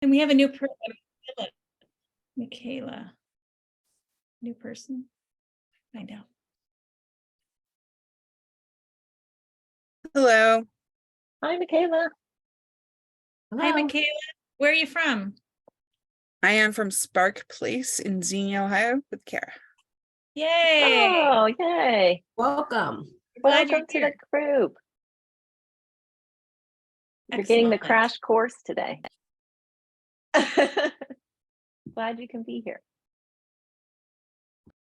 And we have a new person, Michaela. New person. Find out. Hello. Hi, Michaela. Hi, Hello. Michaela. Where are you from? I am from Spark Place in Xenia, Ohio with Kara. Yay! Oh, yay. Welcome. Glad you're Welcome to here. the group. You're getting the Excellent. crash course today. Glad you can be here.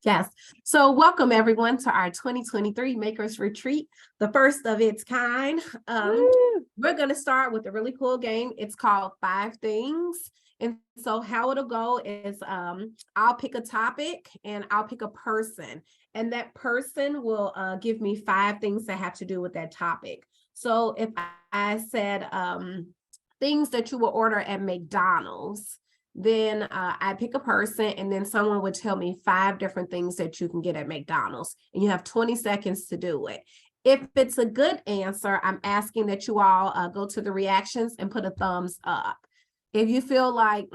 Yes. So welcome everyone to our 2023 Makers Retreat, the first of its kind. Woo! We're going to start with a really cool game. It's called 5 Things. And so how it'll go is I'll pick a topic and I'll pick a person. And that person will give me 5 things that have to do with that topic. So if I said things that you will order at McDonald's, then I pick a person and then someone would tell me 5 different things that you can get at McDonald's, and you have 20 seconds to do it. If it's a good answer, I'm asking that you all go to the reactions and put a thumbs up. If you feel like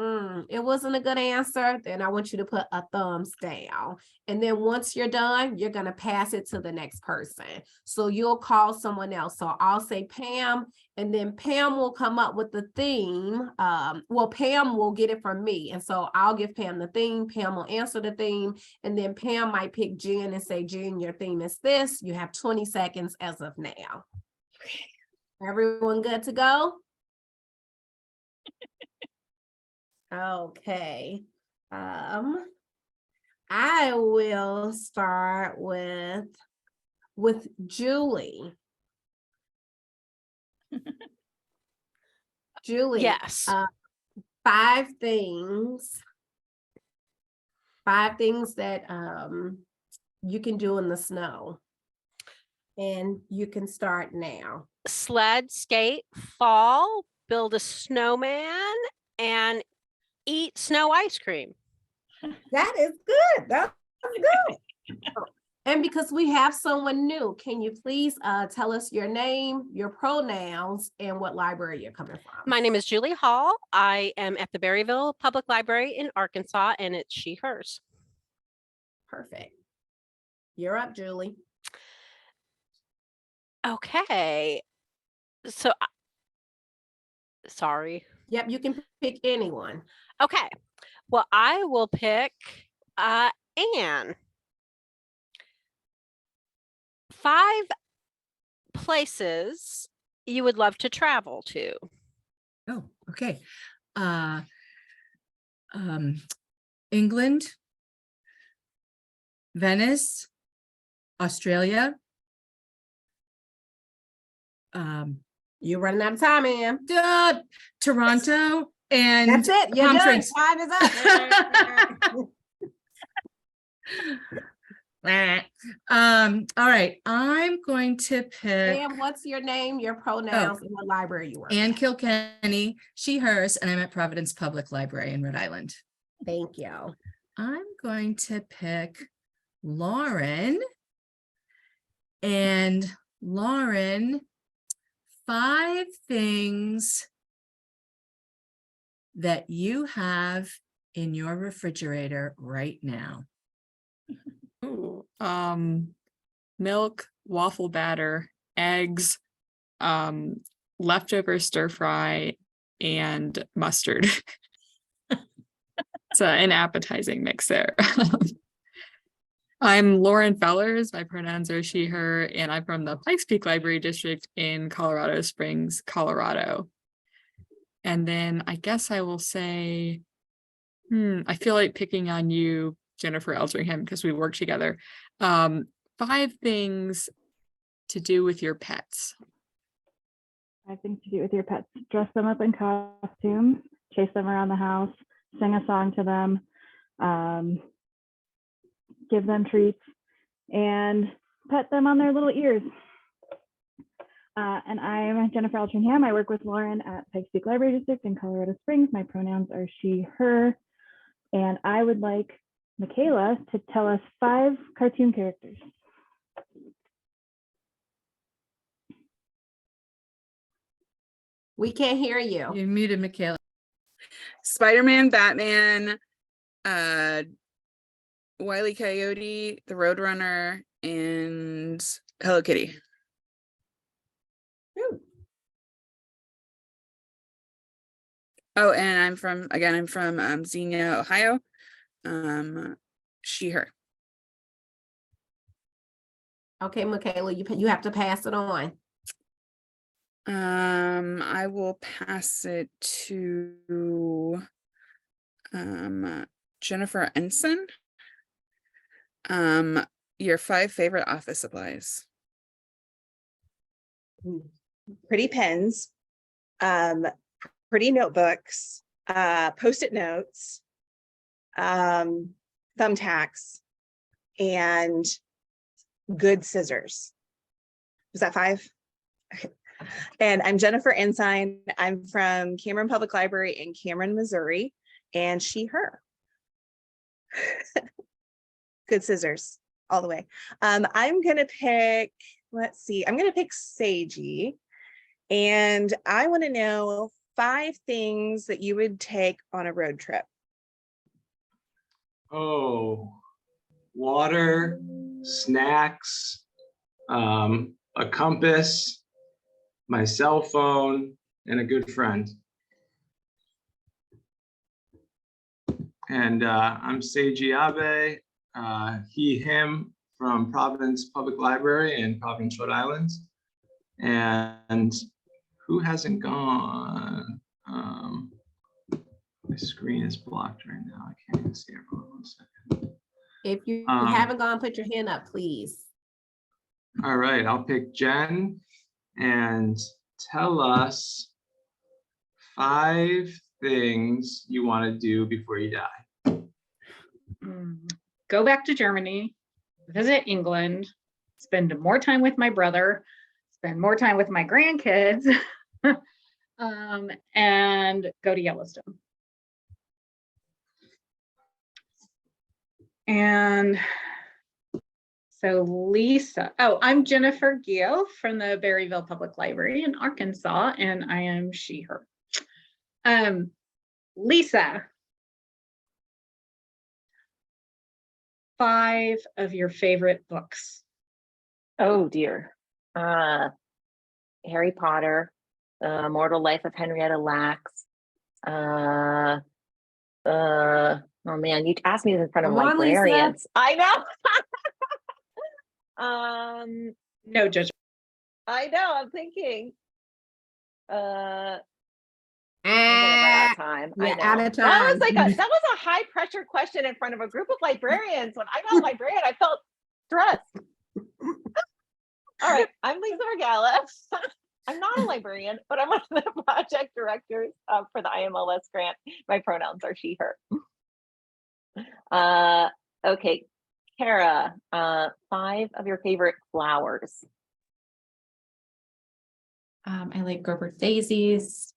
it wasn't a good answer, then I want you to put a thumbs down. And then once you're done, you're going to pass it to the next person. So you'll call someone else. So I'll say Pam, and then Pam will come up with the theme. Well, Pam will get it from me. And so I'll give Pam the theme. Pam will answer the theme. And then Pam might pick Jen and say, Jen, your theme is this. You have 20 seconds as of now. Everyone good to go? Okay. I will start with Julie. Julie. Yes. 5 things. 5 things that you can do in the snow. And you can start now. Sled, skate, fall, build a snowman, and eat snow ice cream. That is good. That's good. And because we have someone new, can you please tell us your name, your pronouns, and what library you're coming from? My name is Julie Hall. I am at the Berryville Public Library in Arkansas, and it's she, hers. Perfect. You're up, Julie. Okay. So, sorry. Yep, you can pick anyone. Okay. Well, I will pick Anne. 5 places you would love to travel to. Oh, okay. England, Venice, Australia. You're running out of time, Ann. Toronto, and That's it. You're Palm done. Springs. Time is up. All right. I'm going to pick And what's your name, your pronouns, and what library you work Anne at? Kilkenny, she, hers, and I'm at Providence Public Library in Rhode Island. Thank you. I'm going to pick Lauren. And Lauren, 5 things that you have in your refrigerator right now. Ooh, milk, waffle batter, eggs, leftover stir fry, and mustard. It's an appetizing mix there. I'm Lauren Fellers. My pronouns are she, her, and I'm from the Pikes Peak Library District in Colorado Springs, Colorado. And then I guess I will say, I feel like picking on you, Jennifer Eldringham, because we work together. 5 things to do with your pets. 5 things to do with your pets: dress them up in costumes, chase them around the house, sing a song to them, give them treats, and pet them on their little ears. And I'm Jennifer Eldringham. I work with Lauren at Pikes Peak Library District in Colorado Springs. My pronouns are she, her, and I would like Michaela to tell us 5 cartoon characters. We can't hear you. You're muted, Michaela. Spider-Man, Batman, Wile E. Coyote, the Roadrunner, and Hello Kitty. Oh, and I'm from Xenia, Ohio. She, her. Okay, Michaela, you have to pass it on. I will pass it to Jennifer Ensign. Your 5 favorite office supplies. Pretty pens, pretty notebooks, post-it notes, thumbtacks, and good scissors. Was that 5? Okay. And I'm Jennifer Ensign. I'm from Cameron Public Library in Cameron, Missouri, and she, her. Good scissors all the way. I'm gonna pick, let's see, I'm gonna pick Seiji, and I want to know 5 things that you would take on a road trip. Oh, water, snacks, a compass, my cell phone, and a good friend. And I'm Seiji Abe, he, him, from Providence Public Library in Providence, Rhode Island. And who hasn't gone? My screen is blocked right now. I can't even see everyone. 1 second. If you haven't gone, put your hand up, please. All right, I'll pick Jen and tell us 5 things you want to do before you die. Go back to Germany, visit England, spend more time with my brother, spend more time with my grandkids, and go to Yellowstone. And so Lisa, I'm Jennifer Gio from the Berryville Public Library in Arkansas, and I am she, her. Lisa, 5 of your favorite books. Oh dear. Harry Potter, Immortal Life of Henrietta Lacks. Oh man, you asked me this in front of Come on, Lisa. librarians. I know. No judgment. I know, I'm thinking. I'm gonna run out of time. Yeah, I know. out of That was time. that was a high pressure question in front of a group of librarians. When I'm not a librarian, I felt stressed. All right, I'm Lisa Regala. I'm not a librarian, but I'm one of the project directors for the IMLS grant. My pronouns are she, her. Okay, Kara, 5 of your favorite flowers. I like Gerber daisies.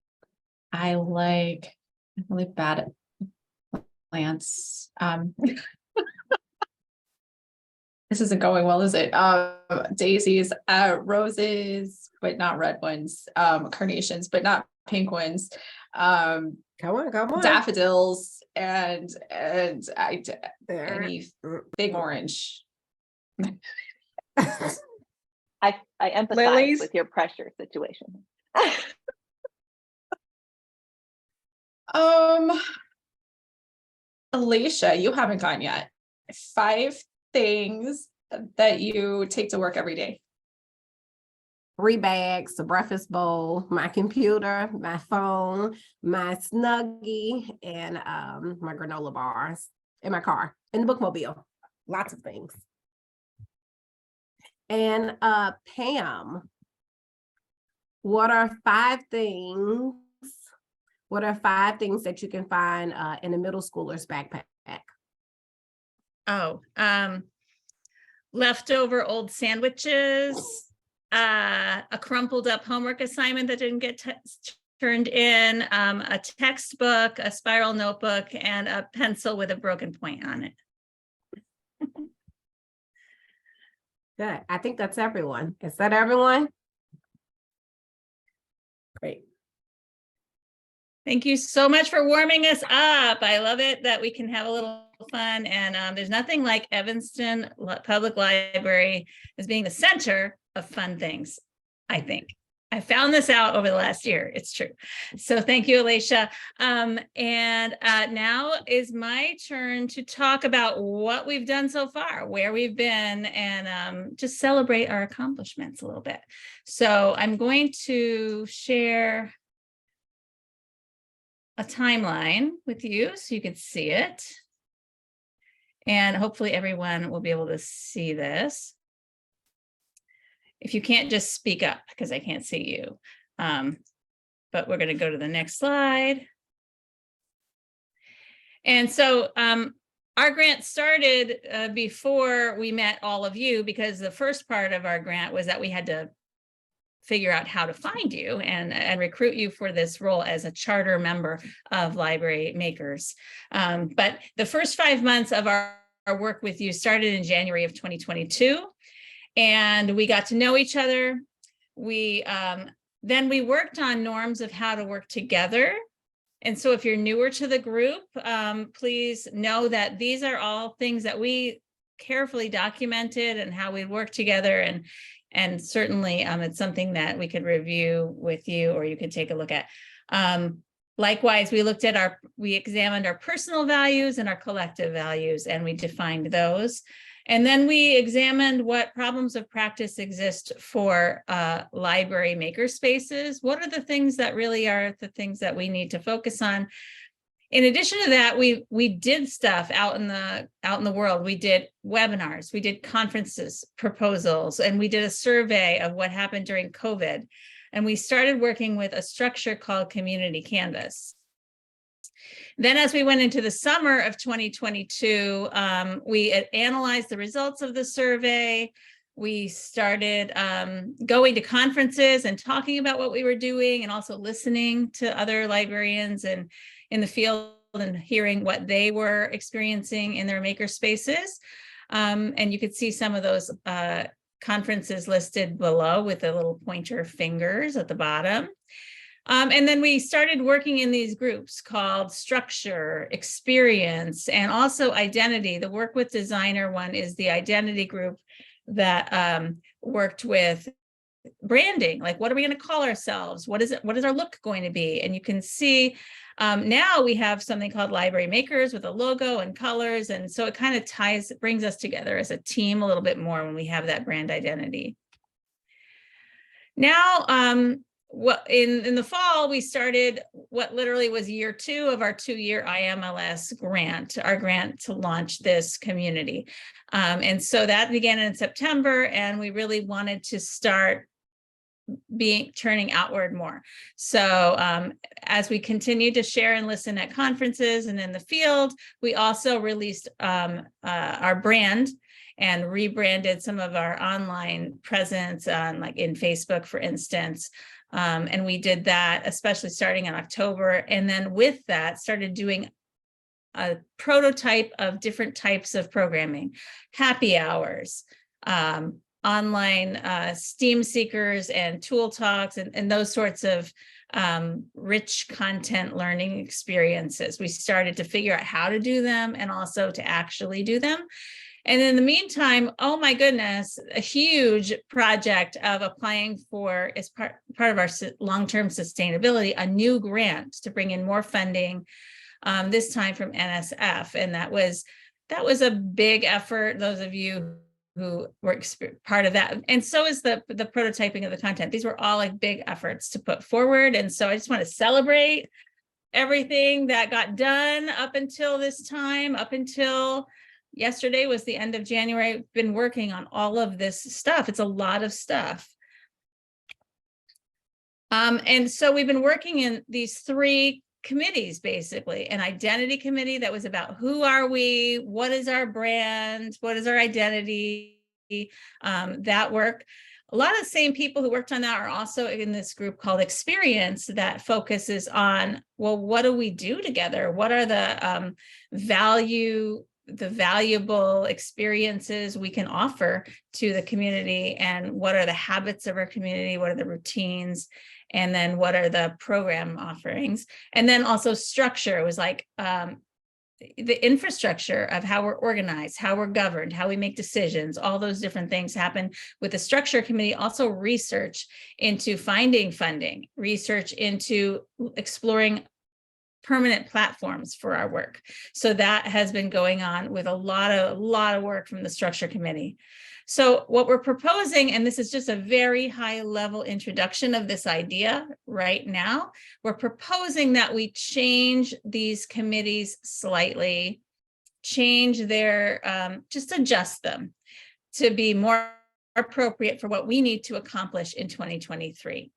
I'm really bad at plants. This isn't going well, is it? Daisies, roses, but not red ones. Carnations, but not pink ones. Come on. Daffodils and any big orange. I empathize Lilies? with your pressure situation. Alicia, you haven't gone yet. 5 things that you take to work every day. 3 bags, a breakfast bowl, my computer, my phone, my Snuggie, and my granola bars in my car, in the bookmobile. Lots of things. And Pam, what are 5 things? What are 5 things that you can find in a middle schooler's backpack? Leftover old sandwiches, a crumpled up homework assignment that didn't get turned in, a textbook, a spiral notebook, and a pencil with a broken point on it. Good. I think that's everyone. Is that everyone? Great. Thank you so much for warming us up. I love it that we can have a little fun, and there's nothing like Evanston Public Library as being the center of fun things, I think. I found this out over the last year. It's true. So thank you, Alicia. Now is my turn to talk about what we've done so far, where we've been, and just celebrate our accomplishments a little bit. So I'm going to share a timeline with you so you can see it. And hopefully everyone will be able to see this. If you can't, just speak up because I can't see you. But we're going to go to the next slide. And so our grant started before we met all of you, because the first part of our grant was that we had to figure out how to find you and recruit you for this role as a charter member of Library Makers. But the first 5 months of our work with you started in January of 2022, and we got to know each other. Then we worked on norms of how to work together. And so if you're newer to the group, please know that these are all things that we carefully documented and how we work together, and certainly it's something that we could review with you, or you could take a look at. Likewise, we examined our personal values and our collective values, and we defined those. And then we examined what problems of practice exist for library maker spaces. What are the things that really are the things that we need to focus on? In addition to that, we did stuff out in the world. We did webinars, we did conferences, proposals, and we did a survey of what happened during COVID. And we started working with a structure called Community Canvas. Then as we went into the summer of 2022, we analyzed the results of the survey. We started going to conferences and talking about what we were doing, and also listening to other librarians and in the field and hearing what they were experiencing in their maker spaces. And you could see some of those conferences listed below with the little pointer fingers at the bottom. And then we started working in these groups called Structure, Experience, and also Identity. The Work with Designer one is the identity group that worked with branding. Like, what are we going to call ourselves? What is our look going to be? And you can see now we have something called Library Makers with a logo and colors. And so it kind of brings us together as a team a little bit more when we have that brand identity. Now, in the fall, we started what literally was year 2 of our 2-year IMLS grant, our grant to launch this community. And so that began in September, and we really wanted to start turning outward more. So as we continue to share and listen at conferences and in the field, we also released our brand and rebranded some of our online presence on, like in Facebook, for instance. And we did that, especially starting in October. And then with that, started doing a prototype of different types of programming, happy hours, online STEAM seekers and tool talks, and those sorts of rich content learning experiences. We started to figure out how to do them and also to actually do them. And in the meantime, oh my goodness, a huge project of applying for, as part of our long-term sustainability, a new grant to bring in more funding, this time from NSF. And that was a big effort, those of you who were part of that. And so is the prototyping of the content. These were all like big efforts to put forward. And so I just want to celebrate everything that got done up until this time, up until yesterday was the end of January. I've been working on all of this stuff. It's a lot of stuff. And so we've been working in these 3 committees, basically. An identity committee that was about who are we, what is our brand, what is our identity, that work. A lot of the same people who worked on that are also in this group called Experience that focuses on, well, what do we do together? What are the valuable experiences we can offer to the community, and what are the habits of our community? What are the routines? And then what are the program offerings? And then also structure was like the infrastructure of how we're organized, how we're governed, how we make decisions, all those different things happen with the structure committee. Also research into finding funding, research into exploring permanent platforms for our work. So that has been going on with a lot of work from the structure committee. So what we're proposing, and this is just a very high level introduction of this idea right now, we're proposing that we change these committees slightly, change their, just adjust them to be more appropriate for what we need to accomplish in 2023.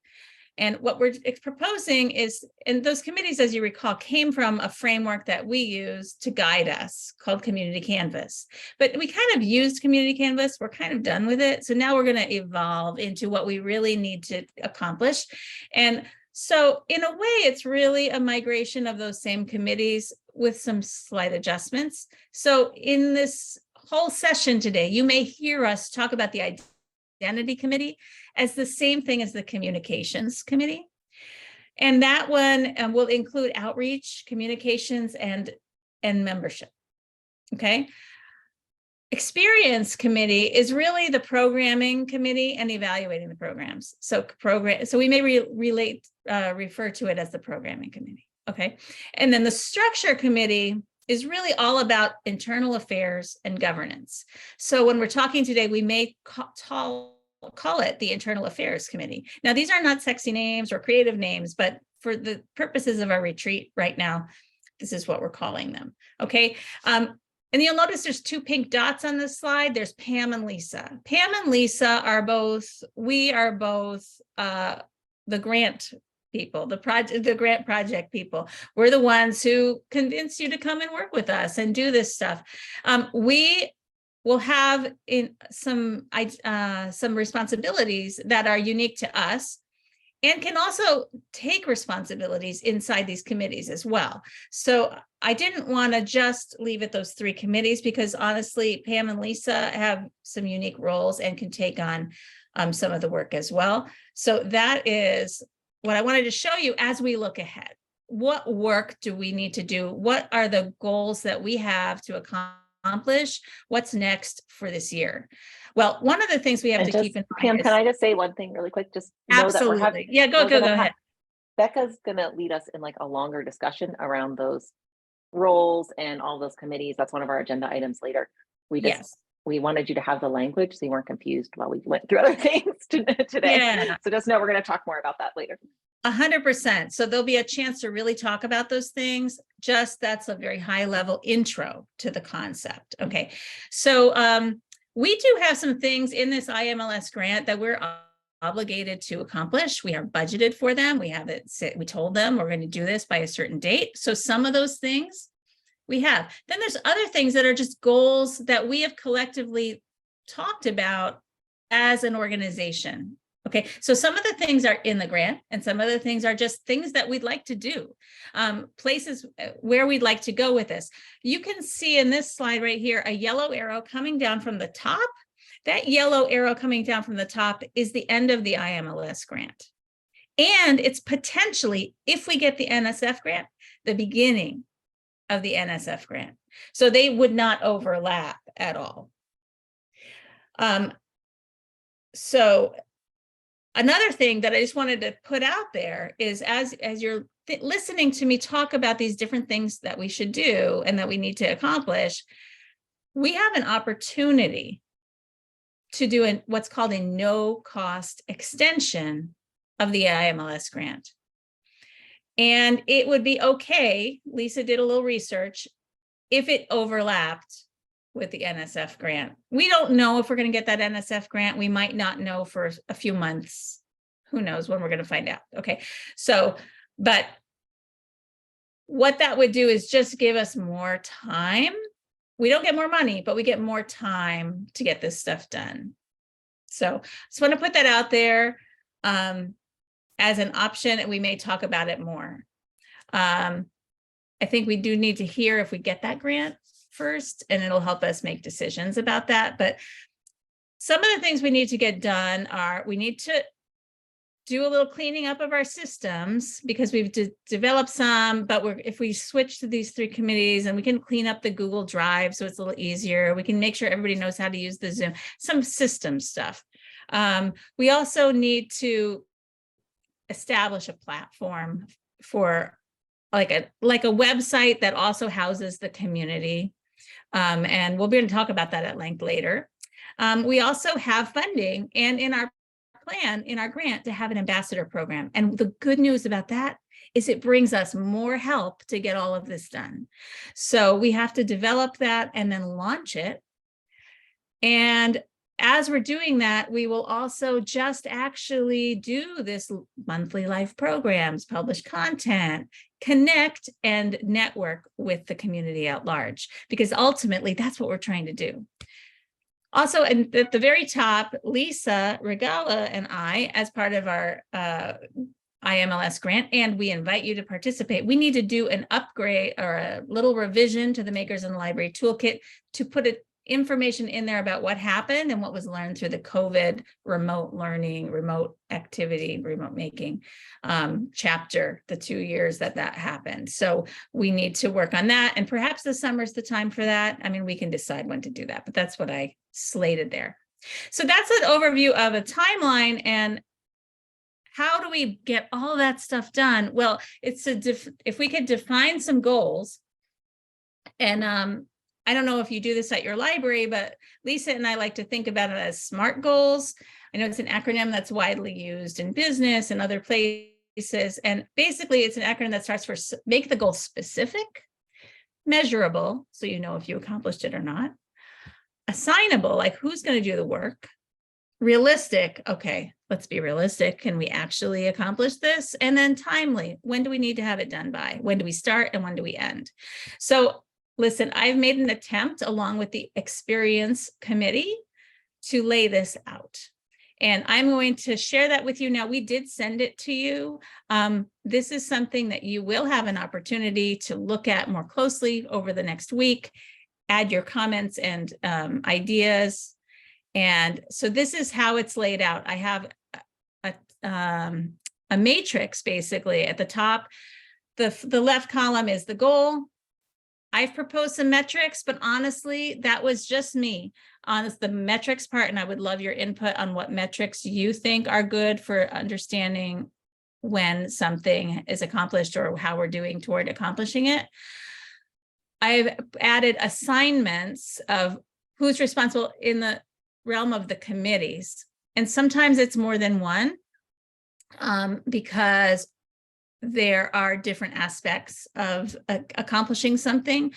And what we're proposing is, and those committees, as you recall, came from a framework that we use to guide us called Community Canvas. But we kind of used Community Canvas, we're kind of done with it. So now we're going to evolve into what we really need to accomplish. And so in a way, it's really a migration of those same committees with some slight adjustments. So in this whole session today, you may hear us talk about the Identity Committee as the same thing as the Communications Committee. And that one will include outreach, communications, and membership. Okay. Experience Committee is really the programming committee and evaluating the programs. So we may refer to it as the programming committee. Okay. And then the Structure Committee is really all about internal affairs and governance. So when we're talking today, we may call it the Internal Affairs Committee. Now, these are not sexy names or creative names, but for the purposes of our retreat right now, this is what we're calling them. Okay. And you'll notice there's two pink dots on this slide. There's Pam and Lisa. Pam and Lisa are both, we are both the grant people, the grant project people. We're the ones who convince you to come and work with us and do this stuff. We will have in some responsibilities that are unique to us and can also take responsibilities inside these committees as well. So I didn't want to just leave it those three committees because honestly, Pam and Lisa have some unique roles and can take on some of the work as well. So that is what I wanted to show you as we look ahead. What work do we need to do? What are the goals that we have to accomplish? What's next for this year? Well, one of the things we have to keep in mind. Pam, can I just say one thing really quick? Just know absolutely. That we're having, yeah, go ahead. Becca's gonna lead us in like a longer discussion around those roles and all those committees. That's one of our agenda items later. We wanted you to have the language so you weren't confused while we went through other things today. Yeah. So just know we're going to talk more about that later. 100%. So there'll be a chance to really talk about those things. Just that's a very high level intro to the concept. Okay. So we do have some things in this IMLS grant that we're obligated to accomplish. We are budgeted for them. We have it. We told them we're going to do this by a certain date. So some of those things we have. Then there's other things that are just goals that we have collectively talked about as an organization. Okay, so some of the things are in the grant and some of the things are just things that we'd like to do, places where we'd like to go with this. You can see in this slide right here, a yellow arrow coming down from the top. That yellow arrow coming down from the top is the end of the IMLS grant. And it's potentially, if we get the NSF grant, the beginning of the NSF grant. So they would not overlap at all. So another thing that I just wanted to put out there is as you're listening to me talk about these different things that we should do and that we need to accomplish, we have an opportunity to do what's called a no-cost extension of the IMLS grant. And it would be okay, Lisa did a little research, if it overlapped with the NSF grant. We don't know if we're going to get that NSF grant. We might not know for a few months. Who knows when we're going to find out. Okay, so, but what that would do is just give us more time. We don't get more money, but we get more time to get this stuff done. So just want to put that out there as an option, and we may talk about it more. I think we do need to hear if we get that grant first, and it'll help us make decisions about that. But some of the things we need to get done are, we need to do a little cleaning up of our systems because we've developed some, but if we switch to these 3 committees and we can clean up the Google Drive so it's a little easier, we can make sure everybody knows how to use the Zoom, some system stuff. We also need to establish a platform for like a website that also houses the community. And we'll be going to talk about that at length later. We also have funding and in our plan, in our grant, to have an ambassador program. And the good news about that is it brings us more help to get all of this done. So we have to develop that and then launch it. And as we're doing that, we will also just actually do this monthly live programs, publish content, connect and network with the community at large, because ultimately that's what we're trying to do. Also, and at the very top, Lisa Regala and I, as part of our IMLS grant, and we invite you to participate, we need to do an upgrade or a little revision to the Makers in the Library Toolkit to put information in there about what happened and what was learned through the COVID remote learning, remote activity, remote making chapter, the 2 years that happened. So we need to work on that. And perhaps the summer's the time for that. I mean, we can decide when to do that, but that's what I slated there. So that's an overview of a timeline. And how do we get all that stuff done? Well, it's if we could define some goals, and I don't know if you do this at your library, but Lisa and I like to think about it as SMART goals. I know it's an acronym that's widely used in business and other places. And basically it's an acronym that starts for make the goal specific, measurable, so you know if you accomplished it or not, assignable, like who's going to do the work, realistic, okay, let's be realistic, can we actually accomplish this? And then timely, when do we need to have it done by? When do we start and when do we end? So listen, I've made an attempt along with the experience committee to lay this out. And I'm going to share that with you now. We did send it to you. This is something that you will have an opportunity to look at more closely over the next week, add your comments and ideas. And so this is how it's laid out. I have a matrix basically at the top. The left column is the goal. I've proposed some metrics, but honestly, that was just me on the metrics part. And I would love your input on what metrics you think are good for understanding when something is accomplished or how we're doing toward accomplishing it. I've added assignments of who's responsible in the realm of the committees. And sometimes it's more than one because there are different aspects of accomplishing something.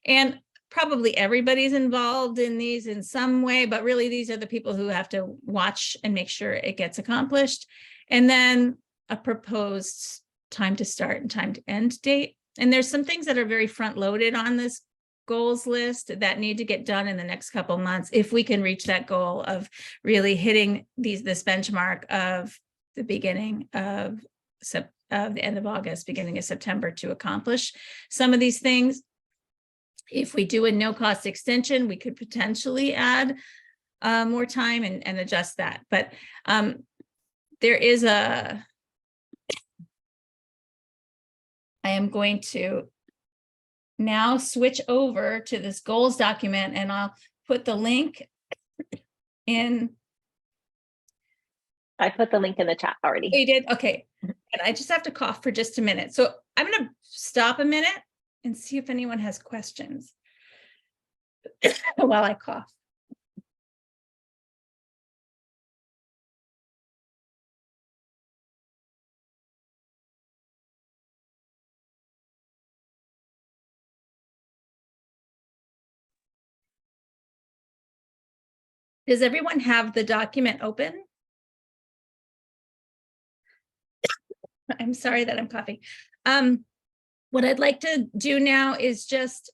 And probably everybody's involved in these in some way, but really these are the people who have to watch and make sure it gets accomplished. And then a proposed time to start and time to end date. And there's some things that are very front loaded on this goals list that need to get done in the next couple of months if we can reach that goal of really hitting this benchmark of the beginning of the end of August, beginning of September to accomplish some of these things. If we do a no-cost extension, we could potentially add more time and adjust that. But there is I am going to now switch over to this goals document, and I'll put the link in. I put the link in the chat already. You did? Okay. And I just have to cough for just a minute. So I'm going to stop a minute and see if anyone has questions while I cough. Does everyone have the document open? I'm sorry that I'm coughing. What I'd like to do now is just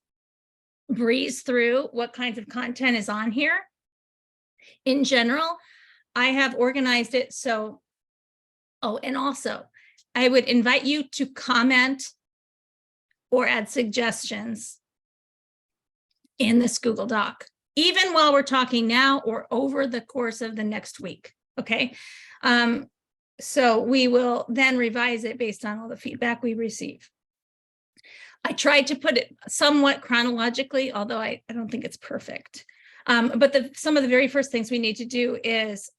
breeze through what kinds of content is on here. In general, I have organized it so, and also I would invite you to comment or add suggestions in this Google Doc, even while we're talking now or over the course of the next week, okay? So we will then revise it based on all the feedback we receive. I tried to put it somewhat chronologically, although I don't think it's perfect. But some of the very first things we need to do is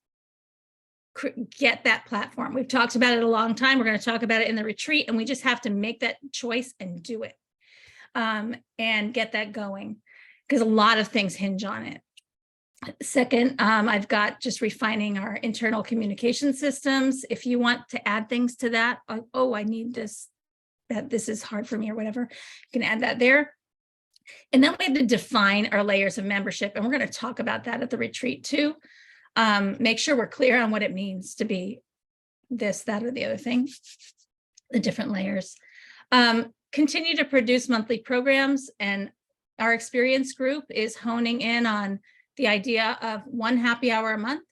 get that platform. We've talked about it a long time. We're going to talk about it in the retreat, and we just have to make that choice and do it, and get that going, because a lot of things hinge on it. Second, I've got just refining our internal communication systems. If you want to add things to that, oh, I need this, that this is hard for me or whatever, you can add that there. And then we have to define our layers of membership. And we're going to talk about that at the retreat too. Make sure we're clear on what it means to be this, that, or the other thing, the different layers. Continue to produce monthly programs, and our experience group is honing in on the idea of one happy hour a month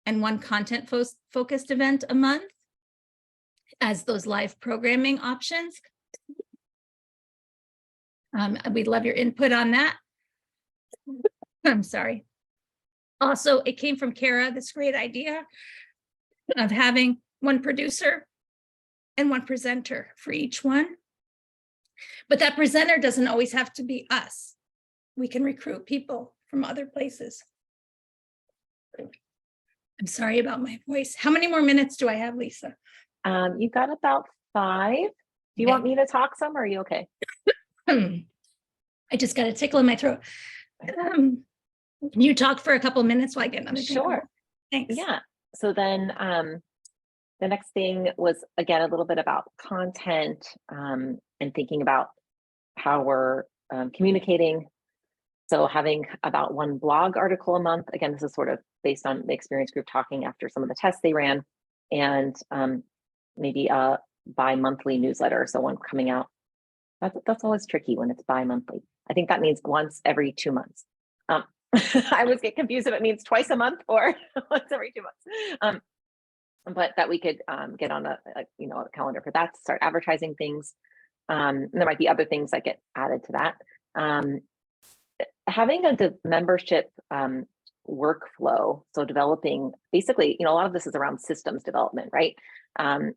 and one content focused event a month as those live programming options. We'd love your input on that. I'm sorry. Also, it came from Kara, this great idea of having one producer and one presenter for each one. But that presenter doesn't always have to be us. We can recruit people from other places. I'm sorry about my voice. How many more minutes do I have, Lisa? You've got about 5. Do you Okay. want me to talk some, or are you okay? I just got a tickle in my throat. Can you talk for a couple minutes while I get another drink of Sure. water? Thanks. Yeah. So then the next thing was, again, a little bit about content, and thinking about how we're communicating. So having about one blog article a month. Again, this is sort of based on the experience group talking after some of the tests they ran, and maybe a bi-monthly newsletter. So one coming out. That's always tricky when it's bi-monthly. I think that means once every 2 months. I always get confused if it means twice a month or once every 2 months. But that we could get on a calendar for that to start advertising things. And there might be other things that get added to that. Having a membership workflow, so developing, basically, a lot of this is around systems development, right?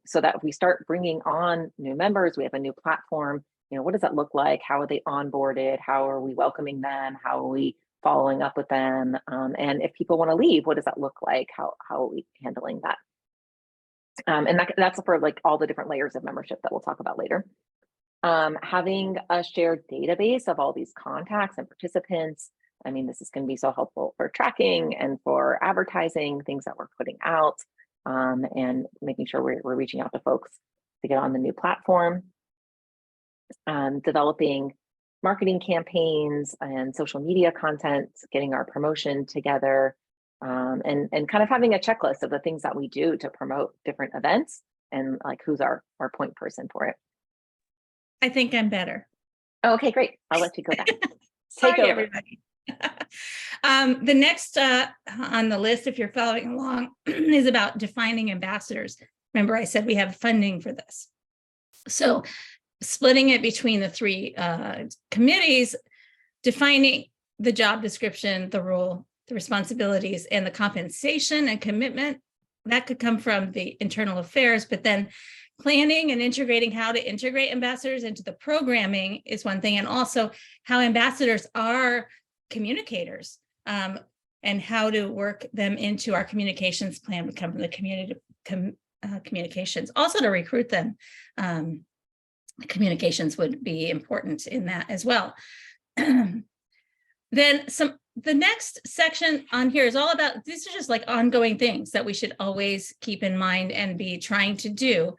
So that if we start bringing on new members, we have a new platform, what does that look like? How are they onboarded? How are we welcoming them? How are we following up with them? And if people want to leave, what does that look like? How are we handling that? And that's for like all the different layers of membership that we'll talk about later. Having a shared database of all these contacts and participants. I mean, this is going to be so helpful for tracking and for advertising, things that we're putting out, and making sure we're reaching out to folks to get on the new platform. Developing marketing campaigns and social media content, getting our promotion together, and kind of having a checklist of the things that we do to promote different events and like who's our point person for it. I think I'm better. Okay, great. I'll let you go back. Sorry, Take over. everybody. The next on the list, if you're following along, is about defining ambassadors. Remember, I said we have funding for this. So splitting it between the 3 committees, defining the job description, the role, the responsibilities, and the compensation and commitment. That could come from the internal affairs, but then planning and integrating how to integrate ambassadors into the programming is one thing, and also how ambassadors are communicators, and how to work them into our communications plan would come from the community communications. Also to recruit them, communications would be important in that as well. Then the next section on here is all about, these are just like ongoing things that we should always keep in mind and be trying to do,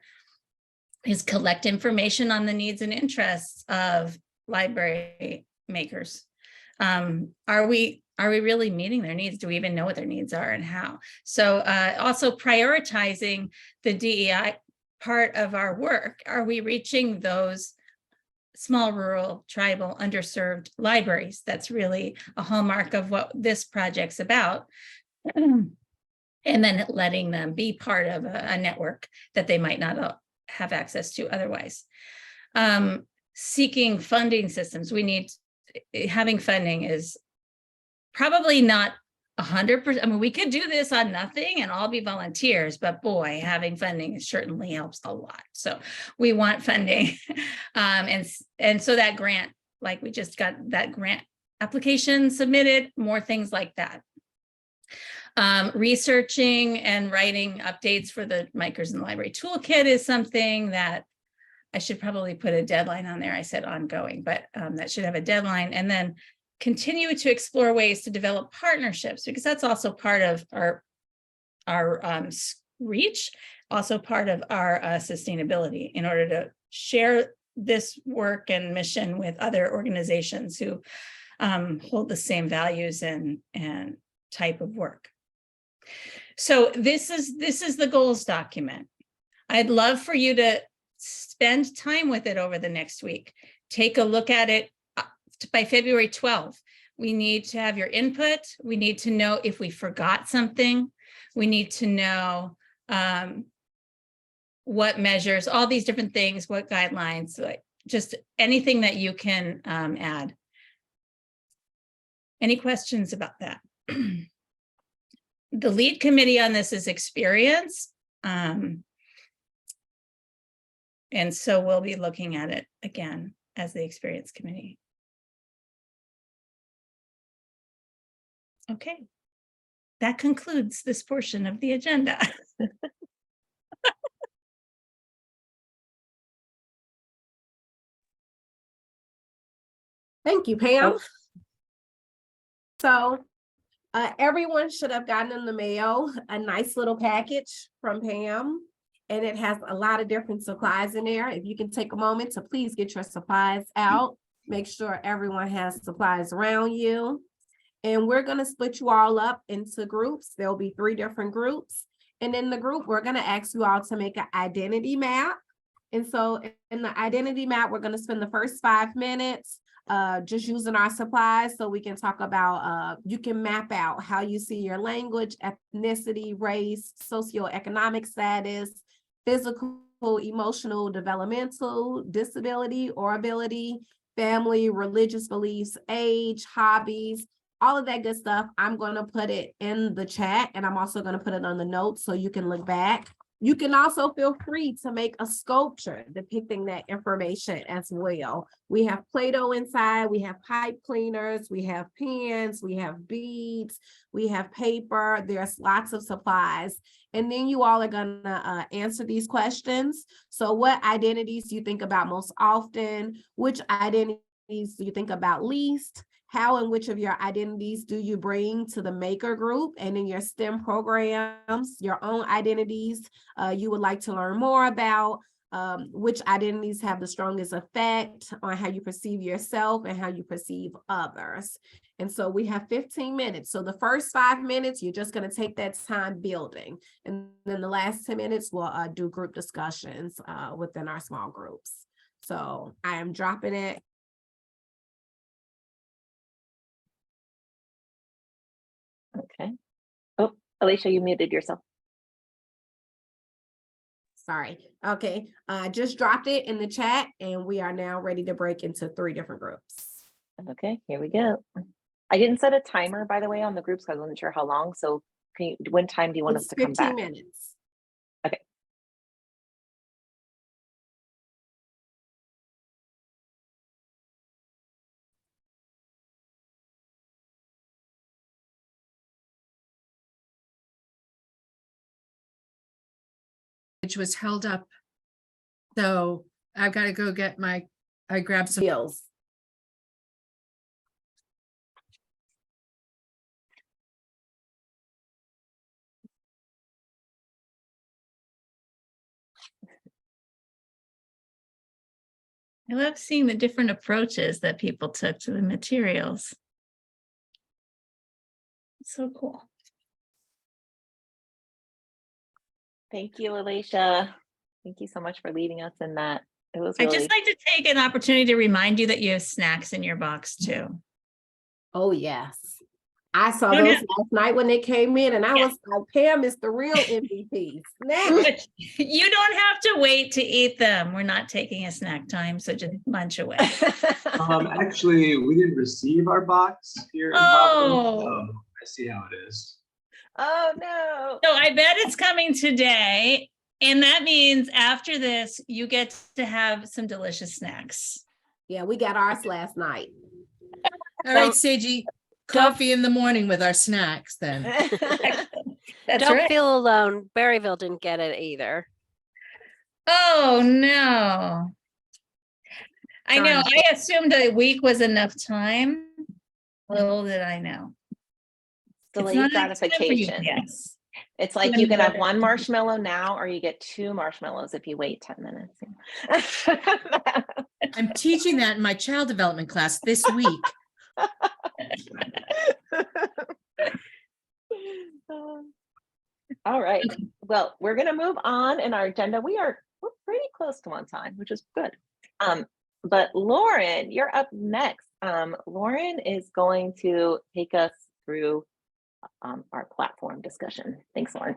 is collect information on the needs and interests of library makers. Are we really meeting their needs? Do we even know what their needs are and how? So also prioritizing the DEI part of our work. Are we reaching those small, rural, tribal, underserved libraries? That's really a hallmark of what this project's about. And then letting them be part of a network that they might not have access to otherwise. Seeking funding systems. Having funding is probably not 100%. I mean, we could do this on nothing and all be volunteers, but boy, having funding certainly helps a lot. So we want funding. And so that grant, like we just got that grant application submitted, more things like that. Researching and writing updates for the Micers in the Library Toolkit is something that I should probably put a deadline on there. I said ongoing, but that should have a deadline. And then continue to explore ways to develop partnerships, because that's also part of our reach, also part of our sustainability, in order to share this work and mission with other organizations who hold the same values and type of work. So this is the goals document. I'd love for you to spend time with it over the next week. Take a look at it by February 12th. We need to have your input. We need to know if we forgot something. We need to know what measures, all these different things, what guidelines, like just anything that you can add. Any questions about that? The lead committee on this is Experience. And so we'll be looking at it again as the Experience Committee. Okay, that concludes this portion of the agenda. Thank you, Pam. So everyone should have gotten in the mail a nice little package from Pam, and it has a lot of different supplies in there. If you can take a moment to please get your supplies out, make sure everyone has supplies around you. And we're going to split you all up into groups. There'll be 3 different groups. And in the group, we're going to ask you all to make an identity map. And so in the identity map, we're going to spend the first 5 minutes just using our supplies, so we can talk about, you can map out how you see your language, ethnicity, race, socioeconomic status, physical, emotional, developmental, disability or ability, family, religious beliefs, age, hobbies, all of that good stuff. I'm going to put it in the chat, and I'm also going to put it on the notes so you can look back. You can also feel free to make a sculpture depicting that information as well. We have Play-Doh inside, we have pipe cleaners, we have pens, we have beads, we have paper. There's lots of supplies. And then you all are gonna answer these questions. So what identities do you think about most often? Which identities do you think about least? How and which of your identities do you bring to the maker group and in your STEM programs, your own identities you would like to learn more about? Which identities have the strongest effect on how you perceive yourself and how you perceive others? And so we have 15 minutes. So the first 5 minutes, you're just going to take that time building. And then the last 10 minutes, we'll do group discussions within our small groups. So I am dropping it. Okay. Oh, Alicia, you muted yourself. Sorry. Okay. Just dropped it in the chat, and we are now ready to break into 3 different groups. Okay, here we go. I didn't set a timer, by the way, on the groups because I wasn't sure how long. So can you, when time do you want us to come back? 15 minutes. Okay. Which was held up. So I've got to go get I grabbed some. Bills. I love seeing the different approaches that people took to the materials. It's so cool. Thank you, Alicia. Thank you so much for leading us in that. It was I'd really... just like to take an opportunity to remind you that you have snacks in your box too. Oh, yes. I saw those last night when they came in, and I was like, Pam is the real MVP. But you don't have to wait to eat them. We're not taking a snack time, so just munch away. Actually, we didn't receive our box here in Oh. Providence, so I see how it is. Oh, no. So I bet it's coming today. And that means after this, you get to have some delicious snacks. Yeah, we got ours last night. All right, Seiji, coffee in the morning with our snacks then. That's Don't right. feel alone. Berryville didn't get it either. Oh, no. I know. Darn. I assumed a week was enough time. Little did I know. It's Delayed not enough time for you, gratification. yes. It's like you can have one marshmallow now, or you get 2 marshmallows if you wait 10 minutes. I'm teaching that in my child development class this week. All right. Well, we're going to move on in our agenda. We're pretty close to on time, which is good. But Lauren, you're up next. Lauren is going to take us through our platform discussion. Thanks, Lauren.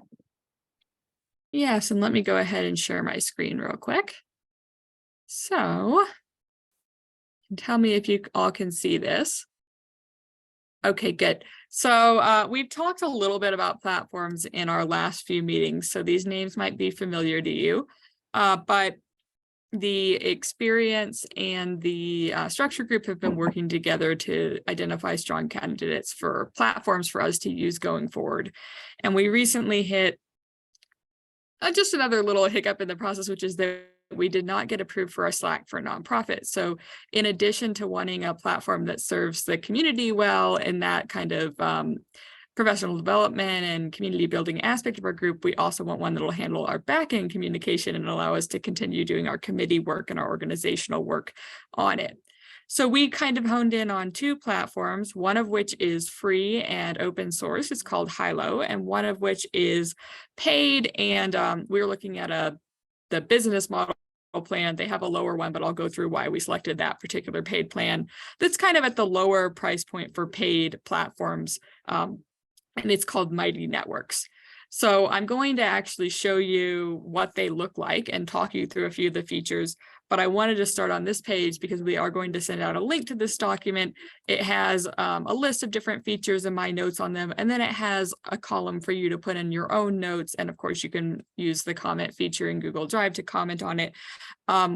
Yes, and let me go ahead and share my screen real quick. So, tell me if you all can see this. Okay, good. So we've talked a little bit about platforms in our last few meetings, so these names might be familiar to you, but the experience and the structure group have been working together to identify strong candidates for platforms for us to use going forward. And we recently hit just another little hiccup in the process, which is that we did not get approved for our Slack for nonprofit. So in addition to wanting a platform that serves the community well in that kind of professional development and community building aspect of our group, we also want one that will handle our back-end communication and allow us to continue doing our committee work and our organizational work on it. So we kind of honed in on 2 platforms, one of which is free and open source. It's called Hilo, and one of which is paid. And we're looking at the business model plan. They have a lower one, but I'll go through why we selected that particular paid plan. That's kind of at the lower price point for paid platforms. And it's called Mighty Networks. So I'm going to actually show you what they look like and talk you through a few of the features, but I wanted to start on this page because we are going to send out a link to this document. It has a list of different features and my notes on them, and then it has a column for you to put in your own notes, and of course you can use the comment feature in Google Drive to comment on it.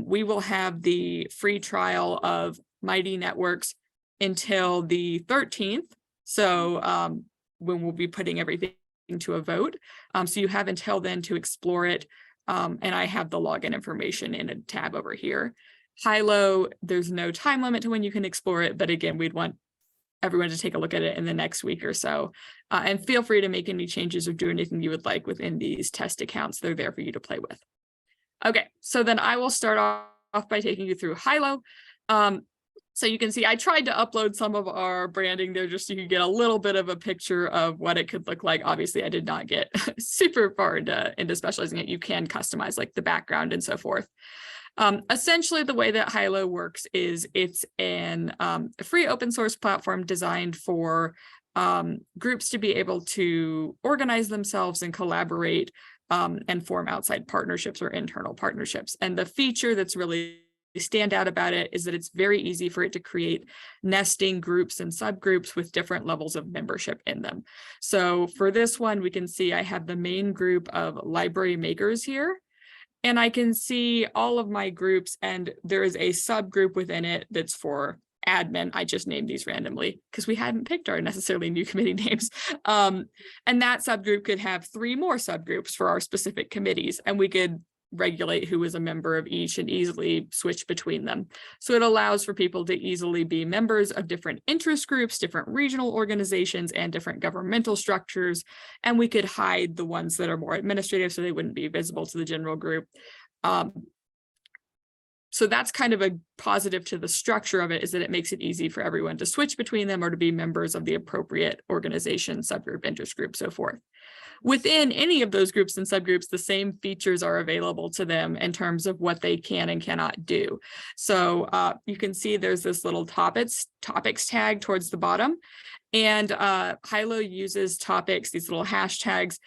We will have the free trial of Mighty Networks until the 13th. So when we'll be putting everything to a vote. So you have until then to explore it. And I have the login information in a tab over here. Hilo, there's no time limit to when you can explore it, but again, we'd want everyone to take a look at it in the next week or so. And feel free to make any changes or do anything you would like within these test accounts. They're there for you to play with. Okay, so then I will start off by taking you through Hilo. So you can see I tried to upload some of our branding there just so you could get a little bit of a picture of what it could look like. Obviously, I did not get super far into specializing it. You can customize like the background and so forth. Essentially, the way that Hilo works is it's a free open source platform designed for groups to be able to organize themselves and collaborate and form outside partnerships or internal partnerships. And the feature that's really stand out about it is that it's very easy for it to create nesting groups and subgroups with different levels of membership in them. So for this one, we can see I have the main group of library makers here, and I can see all of my groups, and there is a subgroup within it that's for admin. I just named these randomly because we hadn't picked our necessarily new committee names. And that subgroup could have 3 more subgroups for our specific committees, and we could regulate who is a member of each and easily switch between them. So it allows for people to easily be members of different interest groups, different regional organizations, and different governmental structures. And we could hide the ones that are more administrative so they wouldn't be visible to the general group. So that's kind of a positive to the structure of it, is that it makes it easy for everyone to switch between them or to be members of the appropriate organization, subgroup, interest group, so forth. Within any of those groups and subgroups, the same features are available to them in terms of what they can and cannot do. So you can see there's this little topics tag towards the bottom. And Hilo uses topics, these little hashtags,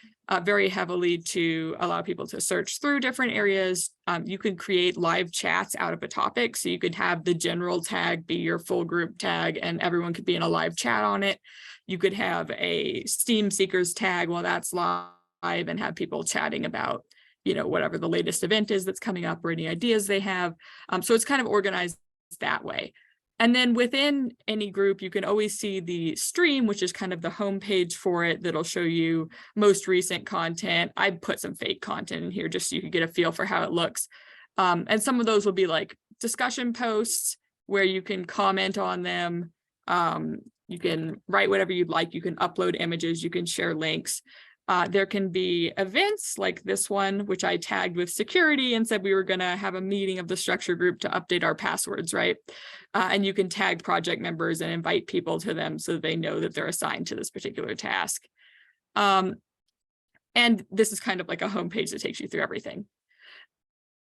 very heavily to allow people to search through different areas. You could create live chats out of a topic. So you could have the general tag be your full group tag and everyone could be in a live chat on it. You could have a STEAM Seekers tag while that's live and have people chatting about, you know, whatever the latest event is that's coming up or any ideas they have. So it's kind of organized that way. And then within any group, you can always see the stream, which is kind of the homepage for it that'll show you most recent content. I put some fake content in here just so you can get a feel for how it looks. And some of those will be like discussion posts where you can comment on them. You can write whatever you'd like. You can upload images. You can share links. There can be events like this one, which I tagged with security and said we were going to have a meeting of the structure group to update our passwords, right? And you can tag project members and invite people to them so they know that they're assigned to this particular task. And this is kind of like a homepage that takes you through everything.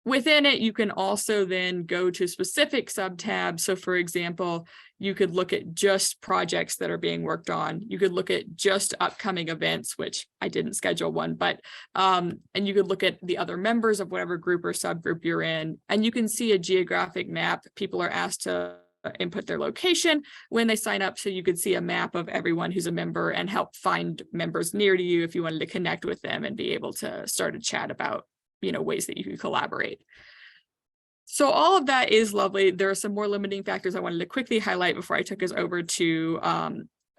Within it, you can also then go to specific subtabs. So for example, you could look at just projects that are being worked on. You could look at just upcoming events, which I didn't schedule one, but, and you could look at the other members of whatever group or subgroup you're in, and you can see a geographic map. People are asked to input their location when they sign up. So you could see a map of everyone who's a member and help find members near to you if you wanted to connect with them and be able to start a chat about, you know, ways that you can collaborate. So all of that is lovely. There are some more limiting factors I wanted to quickly highlight before I took us over to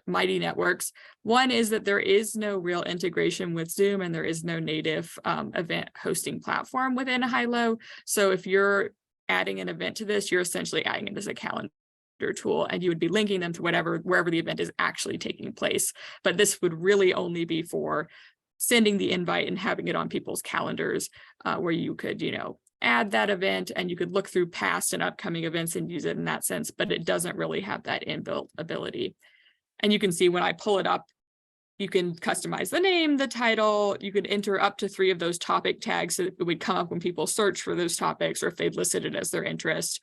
Mighty Networks. One is that there is no real integration with Zoom and there is no native event hosting platform within Hilo. So if you're adding an event to this, you're essentially adding it as a calendar tool and you would be linking them to wherever the event is actually taking place. But this would really only be for sending the invite and having it on people's calendars where you could, you know, add that event and you could look through past and upcoming events and use it in that sense, but it doesn't really have that inbuilt ability. And you can see when I pull it up, you can customize the name, the title, you could enter up to 3 of those topic tags so that it would come up when people search for those topics or if they'd listed it as their interest.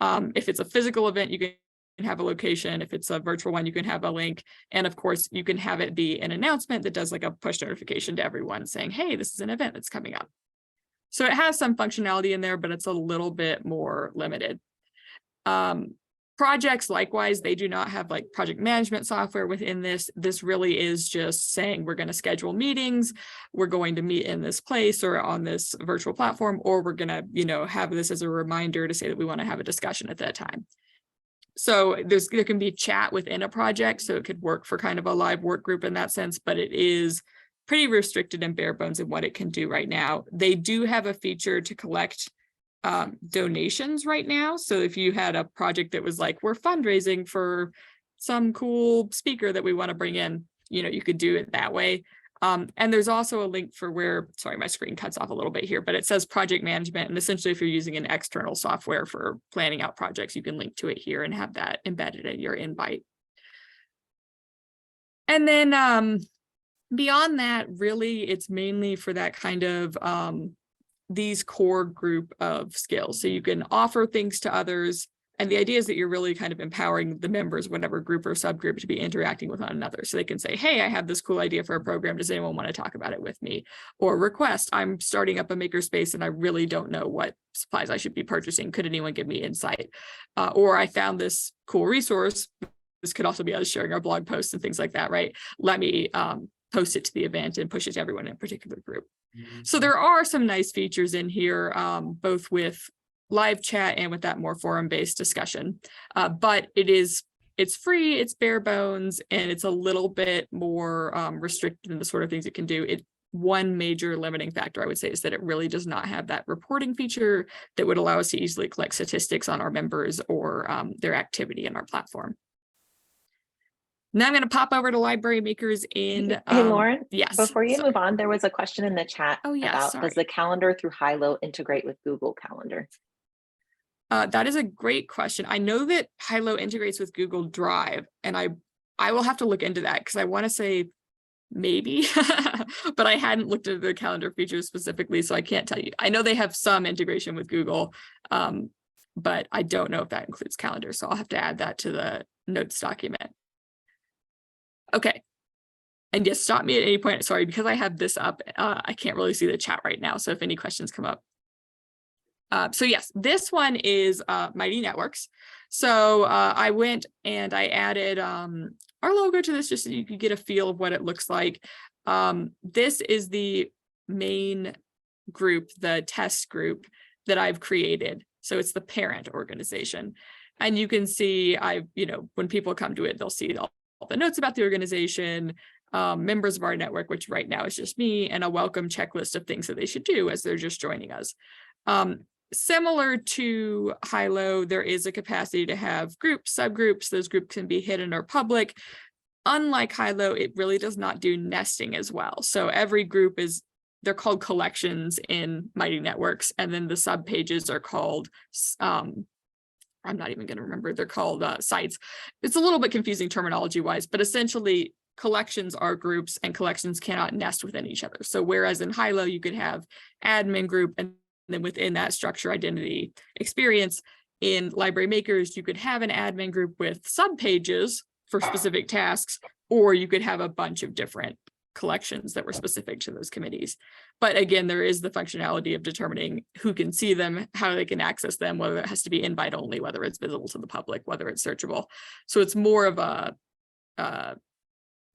If it's a physical event, you can have a location. If it's a virtual one, you can have a link. And of course, you can have it be an announcement that does like a push notification to everyone saying, hey, this is an event that's coming up. So it has some functionality in there, but it's a little bit more limited. Projects, likewise, they do not have like project management software within this. This really is just saying we're going to schedule meetings, we're going to meet in this place or on this virtual platform, or we're going to, you know, have this as a reminder to say that we want to have a discussion at that time. So there can be chat within a project, so it could work for kind of a live work group in that sense, but it is pretty restricted and bare bones in what it can do right now. They do have a feature to collect donations right now. So if you had a project that was like, we're fundraising for some cool speaker that we want to bring in, you know, you could do it that way. And there's also a link for where, sorry, my screen cuts off a little bit here, but it says project management. And essentially, if you're using an external software for planning out projects, you can link to it here and have that embedded in your invite. And then beyond that, really, it's mainly for that kind of these core group of skills. So you can offer things to others. And the idea is that you're really kind of empowering the members, whatever group or subgroup, to be interacting with one another. So they can say, hey, I have this cool idea for a program. Does anyone want to talk about it with me? Or request, I'm starting up a makerspace and I really don't know what supplies I should be purchasing. Could anyone give me insight? Or I found this cool resource. This could also be us sharing our blog posts and things like that, right? Let me post it to the event and push it to everyone in a particular group. So there are some nice features in here, both with live chat and with that more forum-based discussion. But it's free, it's bare bones, and it's a little bit more restricted in the sort of things it can do. One major limiting factor I would say is that it really does not have that reporting feature that would allow us to easily collect statistics on our members or their activity in our platform. Now I'm going to pop over to Library Makers in. Hey, Lauren. Yes. Before you move on, there was a question in the chat about sorry. Does the calendar through Hilo integrate with Google Calendar? That is a great question. I know that Hilo integrates with Google Drive, and I will have to look into that because I want to say maybe, but I hadn't looked into the calendar features specifically, so I can't tell you. I know they have some integration with Google, but I don't know if that includes calendar, so I'll have to add that to the notes document. Okay, And yes, stop me at any point. Sorry, because I have this up, I can't really see the chat right now. So if any questions come up. So yes, this one is Mighty Networks. So I went and I added our logo to this just so you could get a feel of what it looks like. This is the main group, the test group that I've created. So it's the parent organization. And you can see when people come to it, they'll see all the notes about the organization, members of our network, which right now is just me, and a welcome checklist of things that they should do as they're just joining us. Similar to Hilo, there is a capacity to have groups, subgroups. Those groups can be hidden or public. Unlike Hilo, it really does not do nesting as well. So every group they're called collections in Mighty Networks, and then the sub pages are called, I'm not even going to remember, they're called sites. It's a little bit confusing terminology wise, but essentially collections are groups and collections cannot nest within each other. So whereas in Hilo, you could have admin group and then within that structure, identity, experience, in Library Makers, you could have an admin group with sub pages for specific tasks, or you could have a bunch of different collections that were specific to those committees. But again, there is the functionality of determining who can see them, how they can access them, whether it has to be invite only, whether it's visible to the public, whether it's searchable. So it's more of a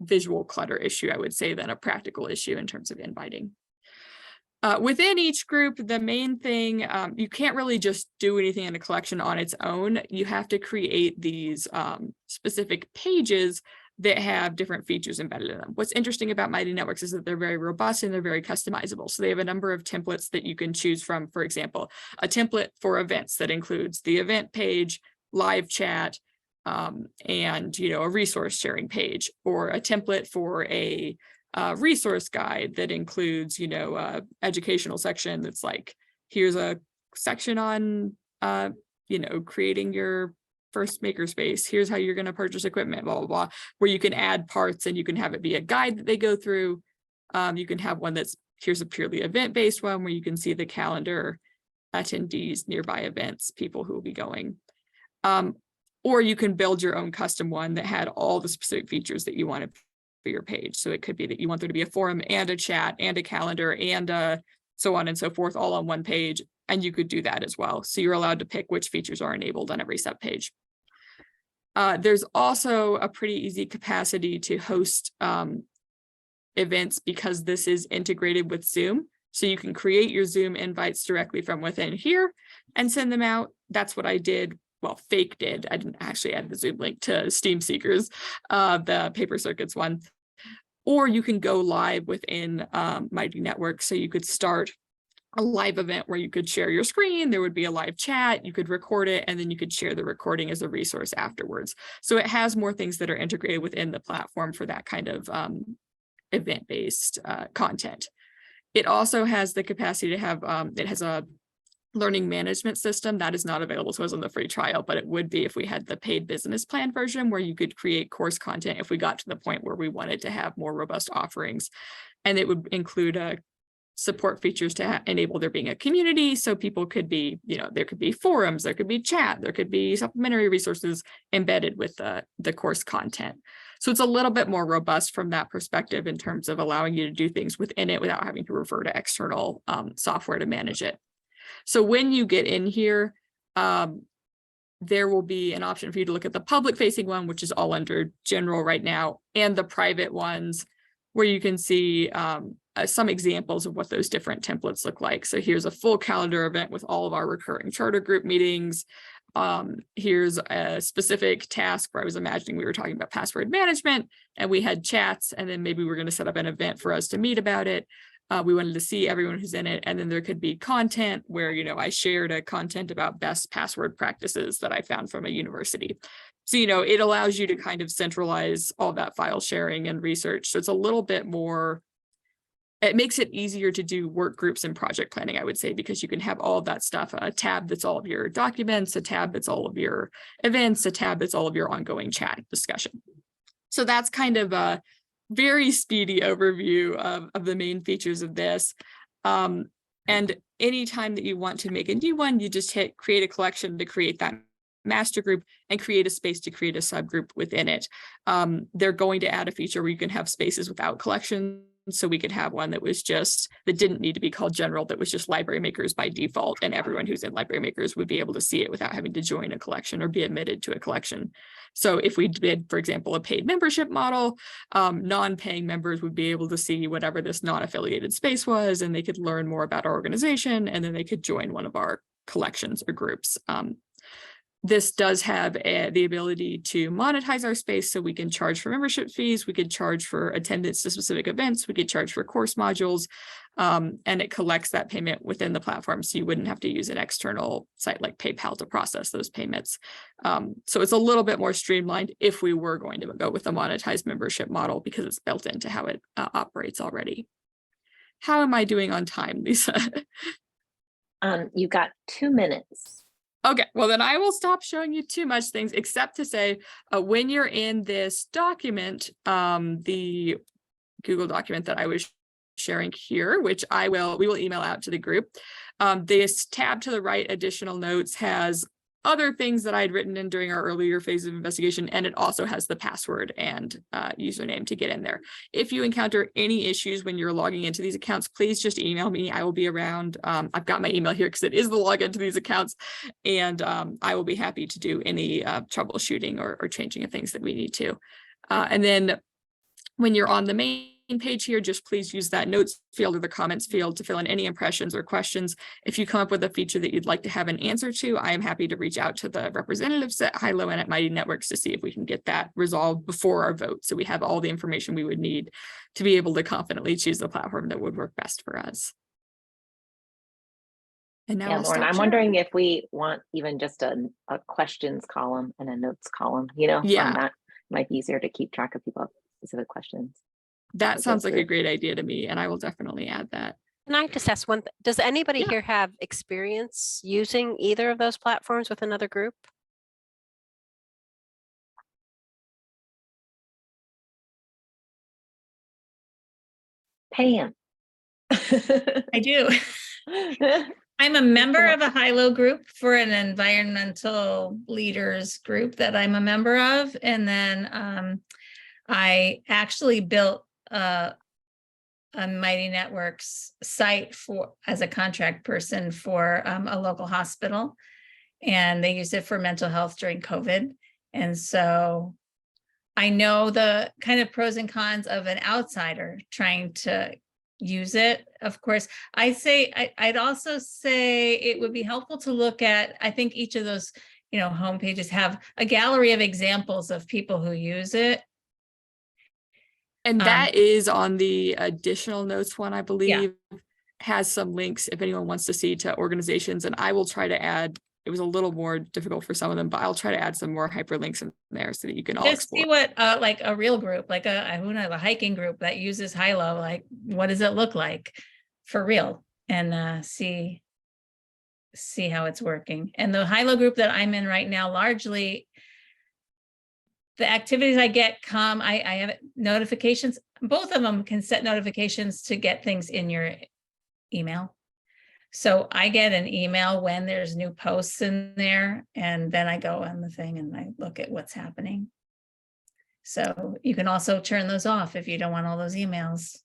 visual clutter issue, I would say, than a practical issue in terms of inviting. Within each group, the main thing, you can't really just do anything in a collection on its own. You have to create these specific pages that have different features embedded in them. What's interesting about Mighty Networks is that they're very robust and they're very customizable. So they have a number of templates that you can choose from. For example, a template for events that includes the event page, live chat, and a resource sharing page, or a template for a resource guide that includes, educational section that's like, here's a section on, creating your first makerspace. Here's how you're going to purchase equipment, blah, blah, blah, where you can add parts and you can have it be a guide that they go through. You can have one here's a purely event-based one where you can see the calendar, attendees, nearby events, people who will be going. Or you can build your own custom one that had all the specific features that you wanted for your page. So it could be that you want there to be a forum and a chat and a calendar and so on and so forth, all on one page. And you could do that as well. So you're allowed to pick which features are enabled on every subpage. There's also a pretty easy capacity to host events because this is integrated with Zoom. So you can create your Zoom invites directly from within here and send them out. That's what I did. Well, Fake did. I didn't actually add the Zoom link to Steam Seekers, the Paper Circuits one. Or you can go live within Mighty Networks. So you could start a live event where you could share your screen, there would be a live chat, you could record it, and then you could share the recording as a resource afterwards. So it has more things that are integrated within the platform for that kind of event-based content. It also has the capacity to have, it has a learning management system that is not available to us on the free trial, but it would be if we had the paid business plan version where you could create course content if we got to the point where we wanted to have more robust offerings. And it would include support features to enable there being a community. So people could be, there could be forums, there could be chat, there could be supplementary resources embedded with the course content. So it's a little bit more robust from that perspective in terms of allowing you to do things within it without having to refer to external software to manage it. So when you get in here, there will be an option for you to look at the public facing one, which is all under general right now, and the private ones where you can see some examples of what those different templates look like. So here's a full calendar event with all of our recurring charter group meetings. Here's a specific task where I was imagining we were talking about password management and we had chats, and then maybe we're going to set up an event for us to meet about it. We wanted to see everyone who's in it. And then there could be content where, I shared a content about best password practices that I found from a university. So, it allows you to kind of centralize all that file sharing and research. So it's a little bit more, it makes it easier to do work groups and project planning, I would say, because you can have all of that stuff, a tab that's all of your documents, a tab that's all of your events, a tab that's all of your ongoing chat discussion. So that's kind of a very speedy overview of the main features of this. And anytime that you want to make a new one, you just hit create a collection to create that master group and create a space to create a subgroup within it. They're going to add a feature where you can have spaces without collections. So we could have one that was just, that didn't need to be called general, that was just library makers by default, and everyone who's in library makers would be able to see it without having to join a collection or be admitted to a collection. So if we did, for example, a paid membership model, non-paying members would be able to see whatever this non-affiliated space was, and they could learn more about our organization, and then they could join one of our collections or groups. This does have the ability to monetize our space, so we can charge for membership fees, we could charge for attendance to specific events, we could charge for course modules, and it collects that payment within the platform, so you wouldn't have to use an external site like PayPal to process those payments. So it's a little bit more streamlined if we were going to go with a monetized membership model, because it's built into how it operates already. How am I doing on time, Lisa? You got 2 minutes. Okay, well then I will stop showing you too much things, except to say, when you're in this document, the Google document that I was sharing here, which we will email out to the group. This tab to the right, additional notes, has other things that I'd written in during our earlier phase of investigation, and it also has the password and username to get in there. If you encounter any issues when you're logging into these accounts, please just email me. I will be around. I've got my email here because it is the login to these accounts, and I will be happy to do any troubleshooting or changing of things that we need to. And then when you're on the main page here, just please use that notes field or the comments field to fill in any impressions or questions. If you come up with a feature that you'd like to have an answer to, I am happy to reach out to the representatives at HiLo and at Mighty Networks to see if we can get that resolved before our vote, so we have all the information we would need to be able to confidently choose the platform that would work best for us. And now Yeah, I'll Lauren, stop I'm sharing. wondering if we want even just a questions column and a notes column, Yeah. on that might be easier to keep track of people specific questions. That sounds like a through. great idea to me, and I will definitely add that. Can I just ask one, does anybody Yeah. here have experience using either of those platforms with another group? Pam. I do. I'm a member of a HiLo group for an environmental leaders group that I'm a member of. And then I actually built a Mighty Networks site as a contract person for a local hospital. And they used it for mental health during COVID. And so I know the kind of pros and cons of an outsider trying to use it. Of course, I'd also say it would be helpful to look at, I think each of those, home pages have a gallery of examples of people who use it. And that is on the additional notes one, I believe, has some links if anyone wants to see to organizations, and I will try to add, it was a little more difficult for some of them, but I'll try to add some more hyperlinks in there so that you can all Just explore. see what like a real group, like a hiking group that uses HiLo, like what does it look like for real, and see how it's working. And the HiLo group that I'm in right now, largely the activities I get I have notifications. Both of them can set notifications to get things in your email. So I get an email when there's new posts in there, and then I go on the thing and I look at what's happening. So you can also turn those off if you don't want all those emails.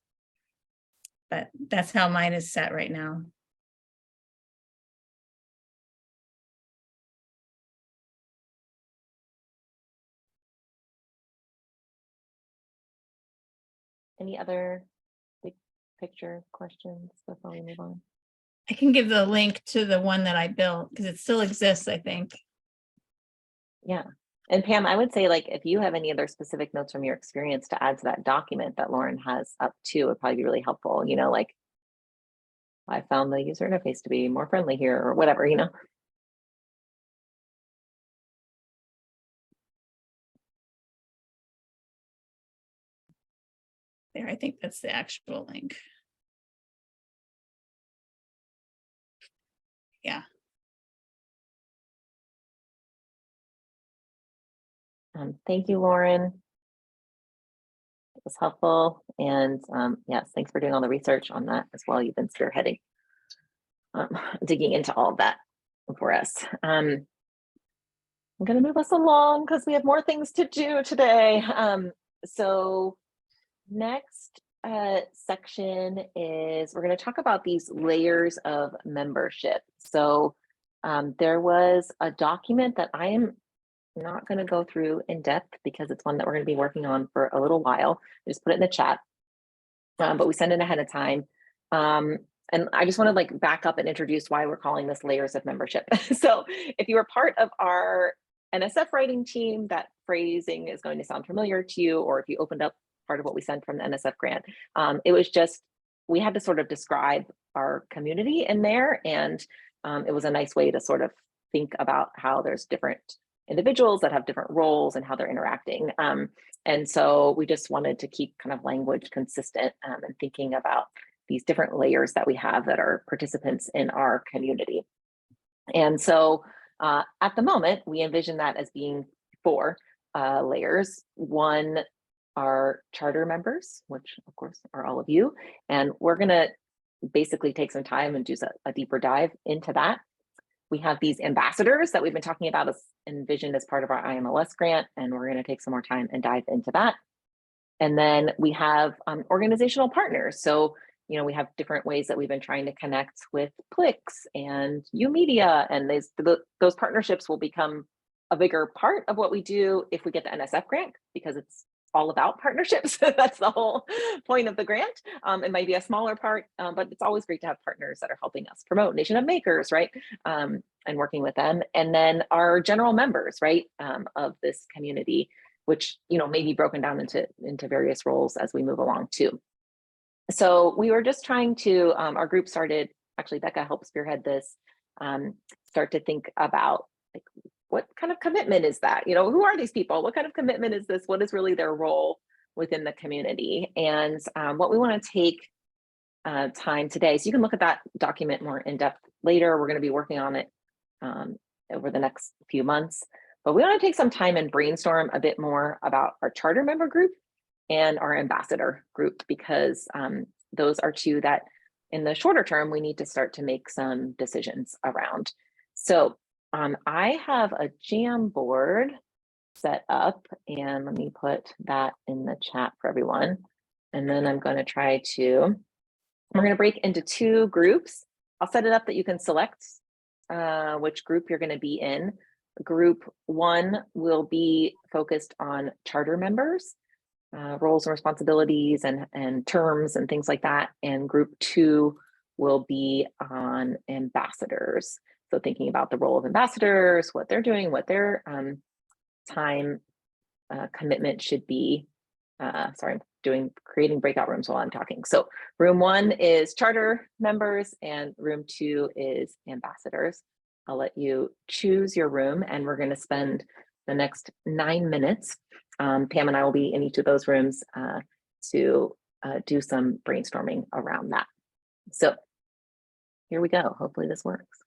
But that's how mine is set right now. Any other big picture questions before we move on? I can give the link to the one that I built because it still exists, I think. Yeah. And Pam, I would say, like, if you have any other specific notes from your experience to add to that document that Lauren has up too, would probably be really helpful. Like, I found the user interface to be more friendly here, or whatever, There, I think that's the actual link. Yeah. Thank you, Lauren. It was helpful. And yes, thanks for doing all the research on that as well. You've been spearheading, digging into all of that for us. I'm gonna move us along because we have more things to do today. So next section is we're going to talk about these layers of membership. So there was a document that I am not going to go through in depth because it's one that we're going to be working on for a little while. I just put it in the chat, but we send it ahead of time. And I just want to like back up and introduce why we're calling this layers of membership. So if you were part of our NSF writing team, that phrasing is going to sound familiar to you, or if you opened up part of what we sent from the NSF grant, it was just, we had to sort of describe our community in there. And it was a nice way to sort of think about how there's different individuals that have different roles and how they're interacting. And so we just wanted to keep kind of language consistent and thinking about these different layers that we have that are participants in our community. And so at the moment, we envision that as being 4 layers. One are charter members, which of course are all of you. And we're gonna basically take some time and do a deeper dive into that. We have these ambassadors that we've been talking about as envisioned as part of our IMLS grant, and we're gonna take some more time and dive into that. And then we have organizational partners. So, you know, we have different ways that we've been trying to connect with Plix and UMedia, and those partnerships will become a bigger part of what we do if we get the NSF grant, because it's all about partnerships. That's the whole point of the grant. It might be a smaller part, but it's always great to have partners that are helping us promote Nation of Makers, right? And working with them. And then our general members, right, of this community, which, you know, may be broken down into various roles as we move along too. So we were just trying to, our group started, actually Becca helped spearhead this, start to think about like, what kind of commitment is that? You know, who are these people? What kind of commitment is this? What is really their role within the community? And what we want to take time today, so you can look at that document more in depth later. We're going to be working on it over the next few months, but we want to take some time and brainstorm a bit more about our charter member group and our ambassador group, because those are 2 that in the shorter term, we need to start to make some decisions around. So I have a Jamboard set up, and let me put that in the chat for everyone. And then I'm going to try to, we're going to break into 2 groups. I'll set it up that you can select which group you're going to be in. Group 1 will be focused on charter members, roles and responsibilities and terms and things like that. And group 2 will be on ambassadors. So thinking about the role of ambassadors, what they're doing, what their time commitment should be. Sorry, I'm creating breakout rooms while I'm talking. So room 1 is charter members and room 2 is ambassadors. I'll let you choose your room, and we're going to spend the next 9 minutes. Pam and I will be in each of those rooms to do some brainstorming around that. So here we go. Hopefully this works.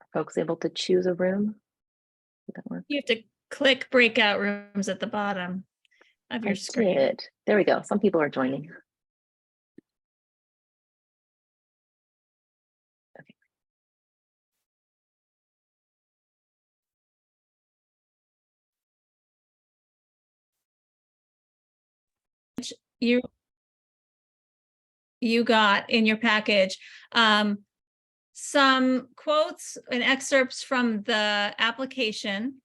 Are folks able to choose a room? Did that work? You have to click breakout rooms at the bottom of your screen. Did. There we go. Some people are joining. Okay. You got in your package some quotes and excerpts from the application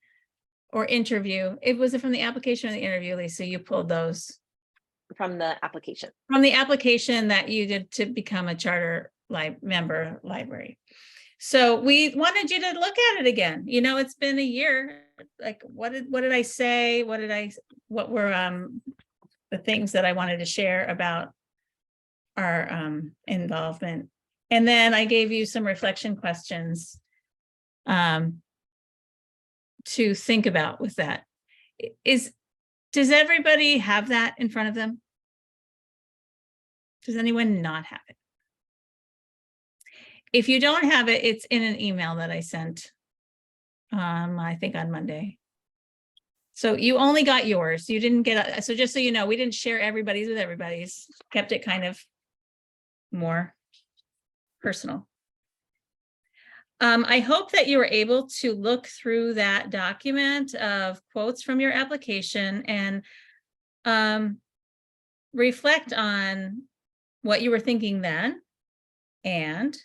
or interview. Was it from the application or the interview, Lisa? You pulled those From the application. from the application that you did to become a charter member library. So we wanted you to look at it again. You know, it's been a year. Like, what did I say? What were the things that I wanted to share about our involvement? And then I gave you some reflection questions to think about with that. Does everybody have that in front of them? Does anyone not have it? If you don't have it, it's in an email that I sent, I think on Monday. So you only got yours. You didn't get, so just so you know, we didn't share everybody's with everybody's, kept it kind of more personal. I hope that you were able to look through that document of quotes from your application and reflect on what you were thinking then and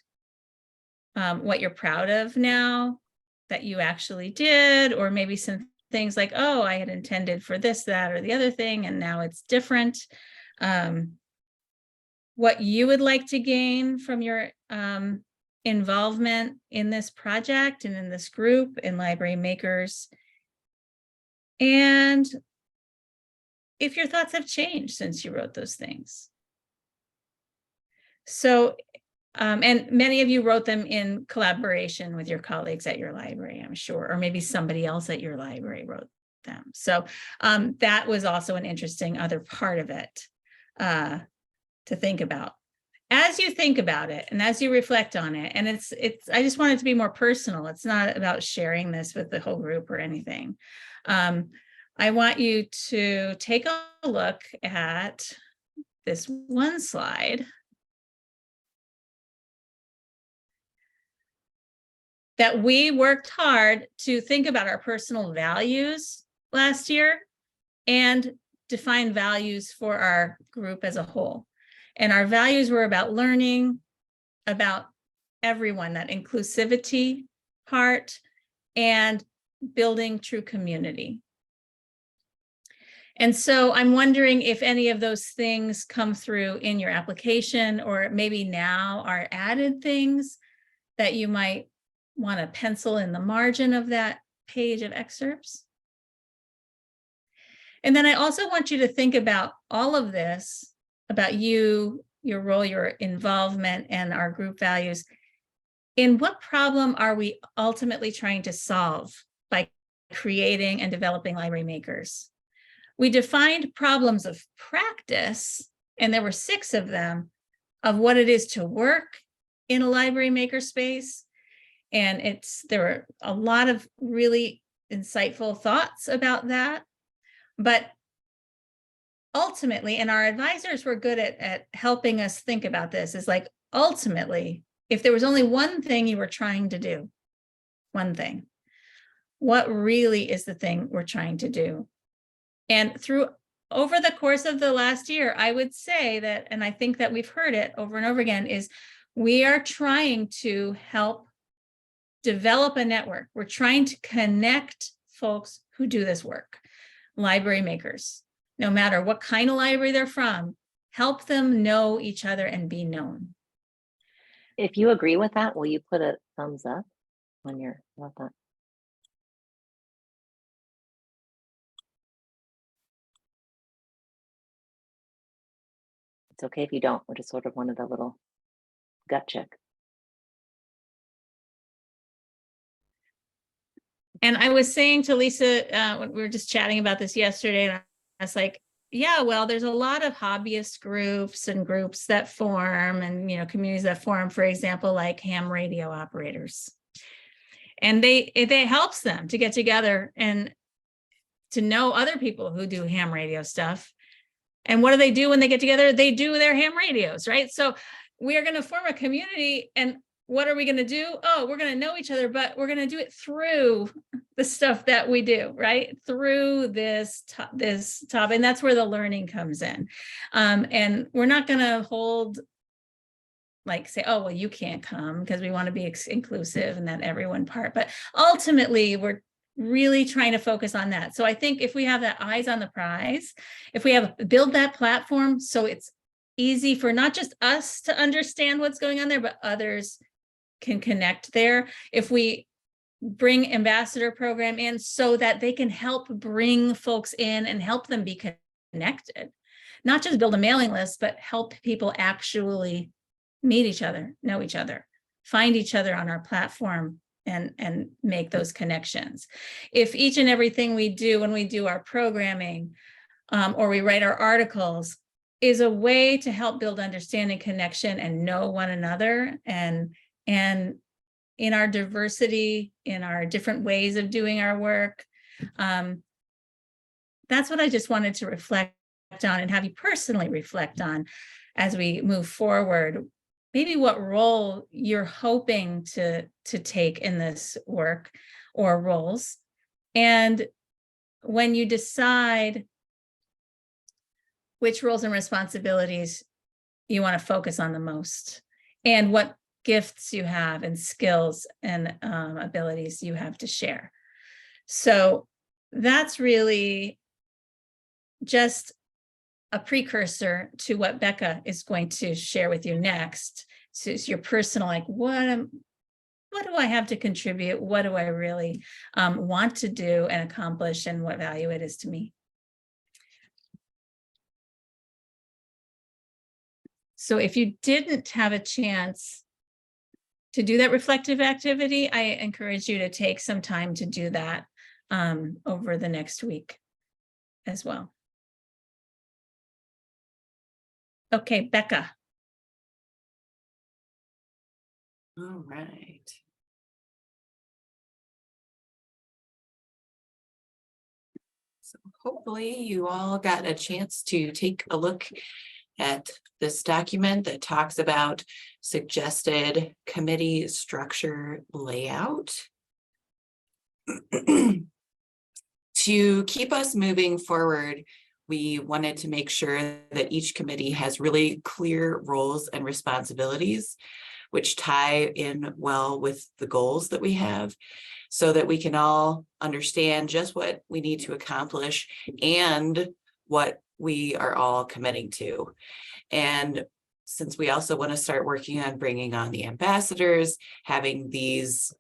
what you're proud of now that you actually did, or maybe some things like, oh, I had intended for this, that, or the other thing, and now it's different. What you would like to gain from your involvement in this project and in this group in Library Makers. And if your thoughts have changed since you wrote those things. So, and many of you wrote them in collaboration with your colleagues at your library, I'm sure, or maybe somebody else at your library wrote them. So that was also an interesting other part of it to think about. As you think about it and as you reflect on it, and I just want it to be more personal. It's not about sharing this with the whole group or anything. I want you to take a look at this one slide that we worked hard to think about our personal values last year and define values for our group as a whole. And our values were about learning, about everyone, that inclusivity part, and building true community. And so I'm wondering if any of those things come through in your application, or maybe now are added things that you might want to pencil in the margin of that page of excerpts. And then I also want you to think about all of this, about you, your role, your involvement, and our group values. In what problem are we ultimately trying to solve by creating and developing Library Makers? We defined problems of practice, and there were 6 of them, of what it is to work in a Library Maker space. And there were a lot of really insightful thoughts about that. But ultimately, and our advisors were good at helping us think about this, is like, ultimately, if there was only one thing you were trying to do, one thing, what really is the thing we're trying to do? And over the course of the last year, I would say that, and I think that we've heard it over and over again, is we are trying to help develop a network. We're trying to connect folks who do this work, Library Makers, no matter what kind of library they're from, help them know each other and be known. If you agree with that, will you put a thumbs up when you're about that? It's okay if you don't. We're just sort of one of the little gut check. And I was saying to Lisa, when we were just chatting about this yesterday, and I was like, yeah, well, there's a lot of hobbyist groups and groups that form, and communities that form, for example, like ham radio operators. And it helps them to get together and to know other people who do ham radio stuff. And what do they do when they get together? They do their ham radios, right? So we are going to form a community, and what are we going to do? Oh, we're going to know each other, but we're going to do it through the stuff that we do, right? Through this topic. And that's where the learning comes in. And we're not going to say, oh, well, you can't come, because we want to be inclusive and that everyone part. But ultimately, we're really trying to focus on that. So I think if we have that eyes on the prize, if we build that platform so it's easy for not just us to understand what's going on there, but others can connect there. If we bring ambassador program in so that they can help bring folks in and help them be connected, not just build a mailing list, but help people actually meet each other, know each other, find each other on our platform, and make those connections. If each and everything we do when we do our programming or we write our articles is a way to help build understanding, connection, and know one another, and in our diversity, in our different ways of doing our work, that's what I just wanted to reflect on and have you personally reflect on as we move forward. maybe what role you're hoping to take in this work or roles. And when you decide which roles and responsibilities you want to focus on the most, and what gifts you have and skills and abilities you have to share. So that's really just a precursor to what Becca is going to share with you next. So it's your personal, like, what do I have to contribute? What do I really want to do and accomplish, and what value it is to me? So if you didn't have a chance to do that reflective activity, I encourage you to take some time to do that over the next week as well. Okay, Becca. All right. So hopefully you all got a chance to take a look at this document that talks about suggested committee structure layout. To keep us moving forward, we wanted to make sure that each committee has really clear roles and responsibilities, which tie in well with the goals that we have, so that we can all understand just what we need to accomplish and what we are all committing to. And since we also want to start working on bringing on the ambassadors, having these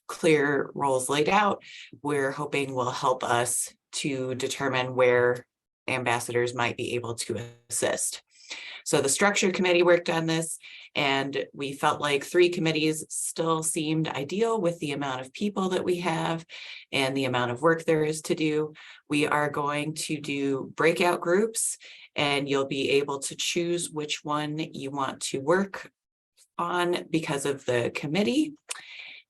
clear roles laid out, we're hoping will help us to determine where ambassadors might be able to assist. So the structure committee worked on this, and we felt like 3 committees still seemed ideal with the amount of people that we have and the amount of work there is to do. We are going to do breakout groups, and you'll be able to choose which one you want to work on because of the committee,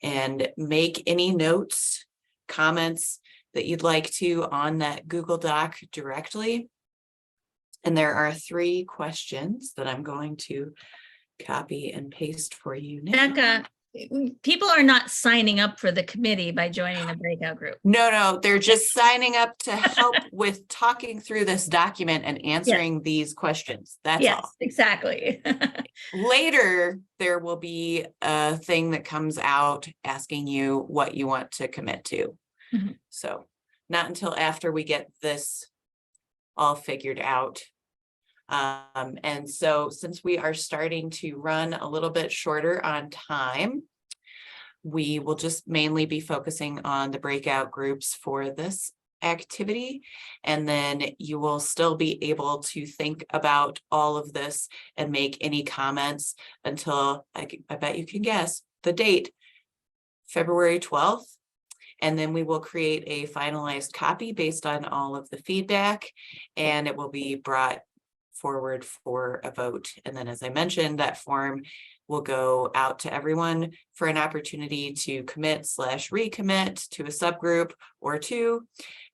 and make any notes, comments that you'd like to on that Google Doc directly. And there are 3 questions that I'm going to copy and paste for you now. Becca, people are not signing up for the committee by joining the breakout group. No, they're just signing up to help with talking through this document and answering these questions. That's all. Exactly. Later, there will be a thing that comes out asking you what you want to commit to. Mhm. So not until after we get this all figured out. And so since we are starting to run a little bit shorter on time, we will just mainly be focusing on the breakout groups for this activity. And then you will still be able to think about all of this and make any comments until I bet you can guess the date, February 12th. And then we will create a finalized copy based on all of the feedback, and it will be brought forward for a vote. And then, as I mentioned, that form will go out to everyone for an opportunity to commit/recommit to a subgroup or 2,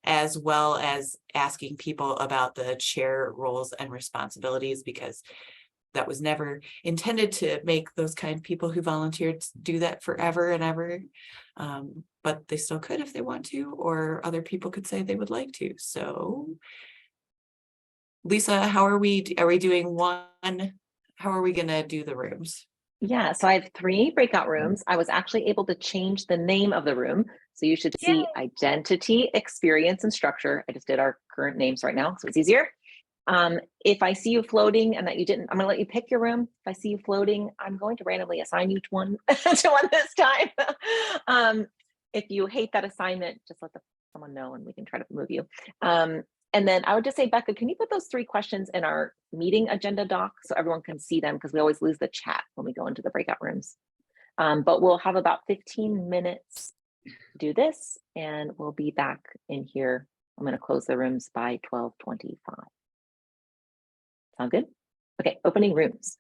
as well as asking people about the chair roles and responsibilities, because that was never intended to make those kind of people who volunteered do that forever and ever. But they still could if they want to, or other people could say they would like to. So Lisa, how are we doing one? How are we gonna do the rooms? Yeah, so I have 3 breakout rooms. I was actually able to change the name of the room. So you should see identity, experience, and structure. I just did our current names right now, so it's easier. If I see you floating and that you didn't, I'm gonna let you pick your room. If I see you floating, I'm going to randomly assign you to one this time. If you hate that assignment, just let someone know and we can try to move you. And then I would just say, Becca, can you put those 3 questions in our meeting agenda doc so everyone can see them, because we always lose the chat when we go into the breakout rooms. But we'll have about 15 minutes to do this, and we'll be back in here. I'm going to close the rooms by 12:25. Sound good? Okay, opening rooms.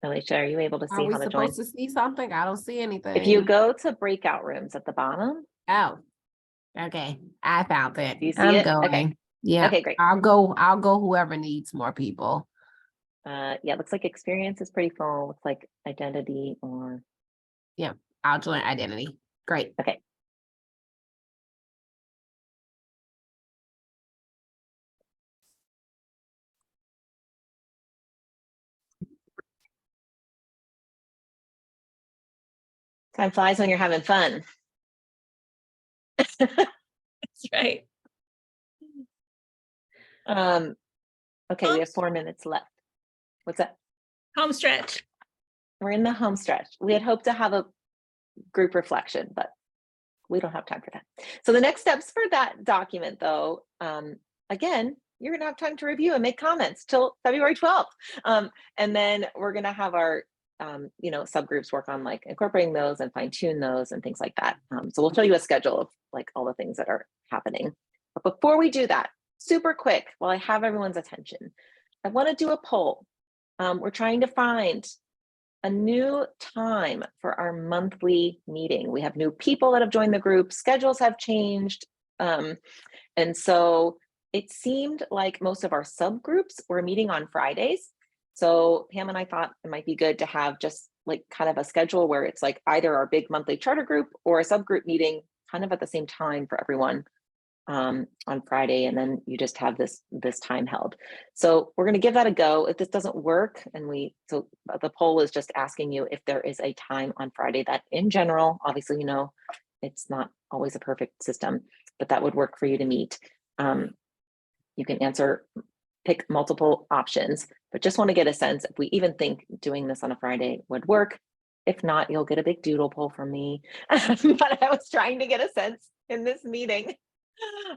Alicia, are you able to Are see we how to join? supposed to see something? I don't see anything. If you go to breakout rooms at the bottom, Oh, okay. I found it. Do you see I'm it? going. Okay. Yeah. Okay, great. I'll go whoever needs more people. yeah, it looks like experience is pretty full. Looks like identity or I'll join identity. Great. okay. Time flies when you're having fun. That's right. Okay, we have 4 minutes left. What's that? Home stretch. We're in the home stretch. We had hoped to have a group reflection, but we don't have time for that. So the next steps for that document though, again, you're gonna have time to review and make comments till February 12th. And then we're gonna have our subgroups work on like incorporating those and fine tune those and things like that. So we'll show you a schedule of like all the things that are happening. But before we do that, super quick, while I have everyone's attention, I wanna do a poll. We're trying to find a new time for our monthly meeting. We have new people that have joined the group, schedules have changed. And so it seemed like most of our subgroups were meeting on Fridays. So Pam and I thought it might be good to have just like kind of a schedule where it's like either our big monthly charter group or a subgroup meeting kind of at the same time for everyone on Friday, and then you just have this time held. So we're going to give that a go. If this doesn't work, and so the poll is just asking you if there is a time on Friday that in general, obviously, it's not always a perfect system, but that would work for you to meet. You can pick multiple options, but just want to get a sense if we even think doing this on a Friday would work. If not, you'll get a big doodle poll from me. But I was trying to get a sense in this meeting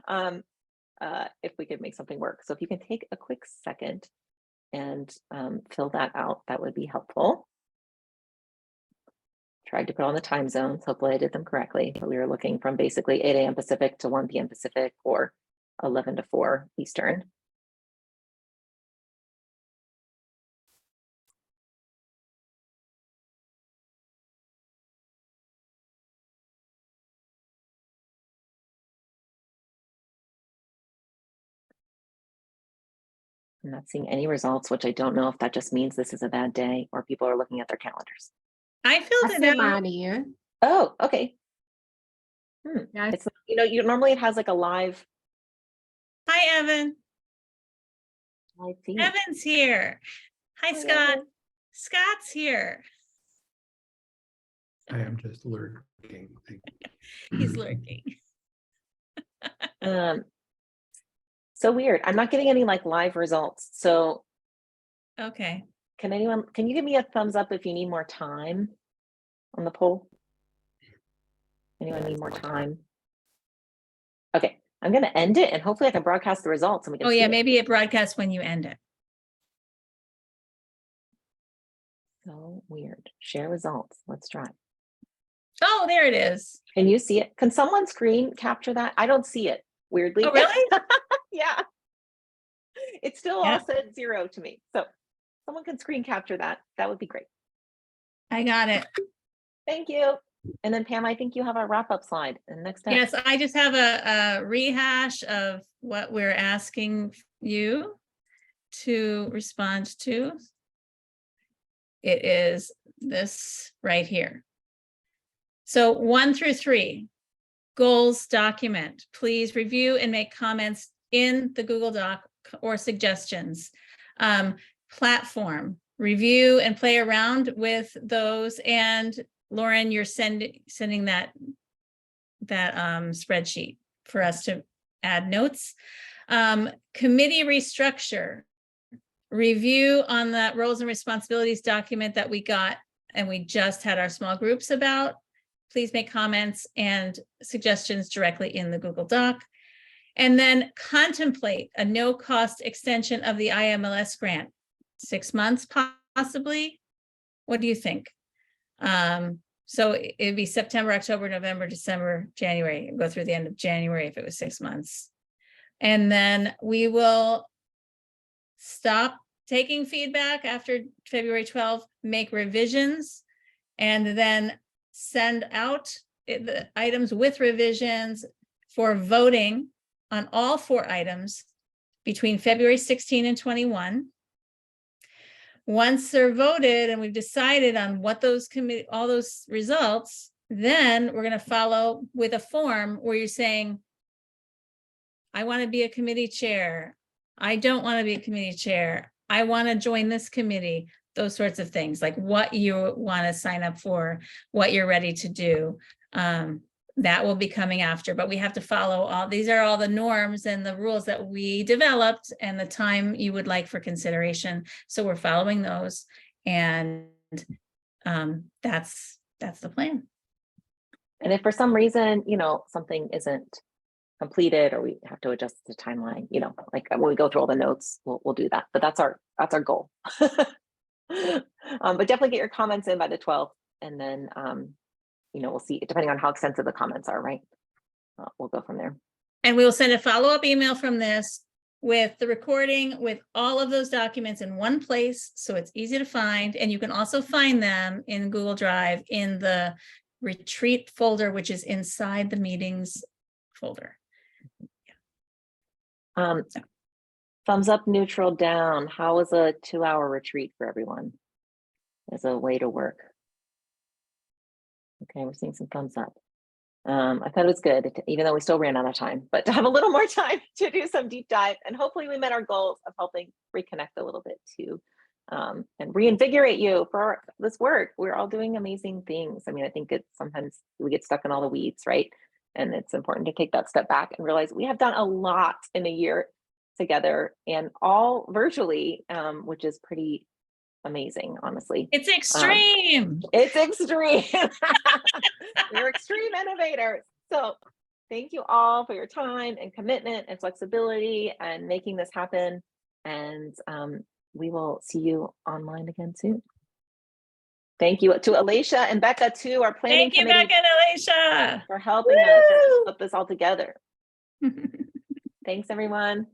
if we could make something work. So if you can take a quick second and fill that out, that would be helpful. Tried to put on the time zones. Hopefully I did them correctly, but we were looking from basically 8 a.m. Pacific to 1 p.m. Pacific or 11 to 4 Eastern. I'm not seeing any results, which I don't know if that just means this is a bad day or people are looking at their calendars. I filled I it sent out. mine in. Oh, okay. Yeah, It's normally it has like a live Hi, Evan. feed. Evan's here. Hi, Hi, Scott. Evan. Scott's here. I am just lurking. He's lurking. So weird. I'm not getting any like live results. So Okay. can you give me a thumbs up if you need more time on the poll? Anyone need more time? Okay, I'm gonna end it and hopefully I can broadcast the results and we can Oh see yeah, it. maybe it broadcasts when you end it. So weird. Share results. Let's try. Oh, there it is. Can you see it? Can someone screen capture that? I don't see it, weirdly. Oh, really? Yeah. It still Yeah. all said 0 to me. So someone can screen capture that. That would be great. I got it. Thank you. And then Pam, I think you have a wrap up slide and next step. Yes, I just have a rehash of what we're asking you to respond to. It is this right here. So 1 through 3, goals document. Please review and make comments in the Google Doc or suggestions. Platform, review and play around with those. And Lauren, you're sending that spreadsheet for us to add notes. Committee restructure, review on that roles and responsibilities document that we got and we just had our small groups about. Please make comments and suggestions directly in the Google Doc. And then contemplate a no-cost extension of the IMLS grant. 6 months possibly? What do you think? So it'd be September, October, November, December, January, go through the end of January if it was 6 months. And then we will stop taking feedback after February 12th, make revisions, and then send out the items with revisions for voting on all 4 items between February 16 and 21. Once they're voted and we've decided on what those all those results, then we're going to follow with a form where you're saying, I want to be a committee chair. I don't want to be a committee chair. I want to join this committee. Those sorts of things, like what you want to sign up for, what you're ready to do. That will be coming after, but we have to follow all, these are all the norms and the rules that we developed and the time you would like for consideration. So we're following those, and that's the plan. And if for some reason, you know, something isn't completed or we have to adjust the timeline, you know, like when we go through all the notes, we'll do that. But that's our goal. But definitely get your comments in by the 12th, and then you know, we'll see, depending on how extensive the comments are, right? We'll go from there. And we will send a follow-up email from this with the recording, with all of those documents in one place, so it's easy to find. And you can also find them in Google Drive in the retreat folder, which is inside the meetings folder. Thumbs up, neutral, down. How was a 2-hour retreat for everyone as a way to work? Okay, we're seeing some thumbs up. I thought it was good, even though we still ran out of time, but to have a little more time to do some deep dive, and hopefully we met our goals of helping reconnect a little bit too, and reinvigorate you for this work. We're all doing amazing things. I mean, I think it's sometimes we get stuck in all the weeds, right? And it's important to take that step back and realize we have done a lot in a year together, and all virtually, which is pretty amazing, honestly. It's extreme. It's extreme. We're extreme innovators. So thank you all for your time and commitment and flexibility and making this happen. And we will see you online again soon. Thank you to Alicia and Becca too, our planning Thank you, committee, Becca and Alicia. for helping us put this all together. Thanks, everyone.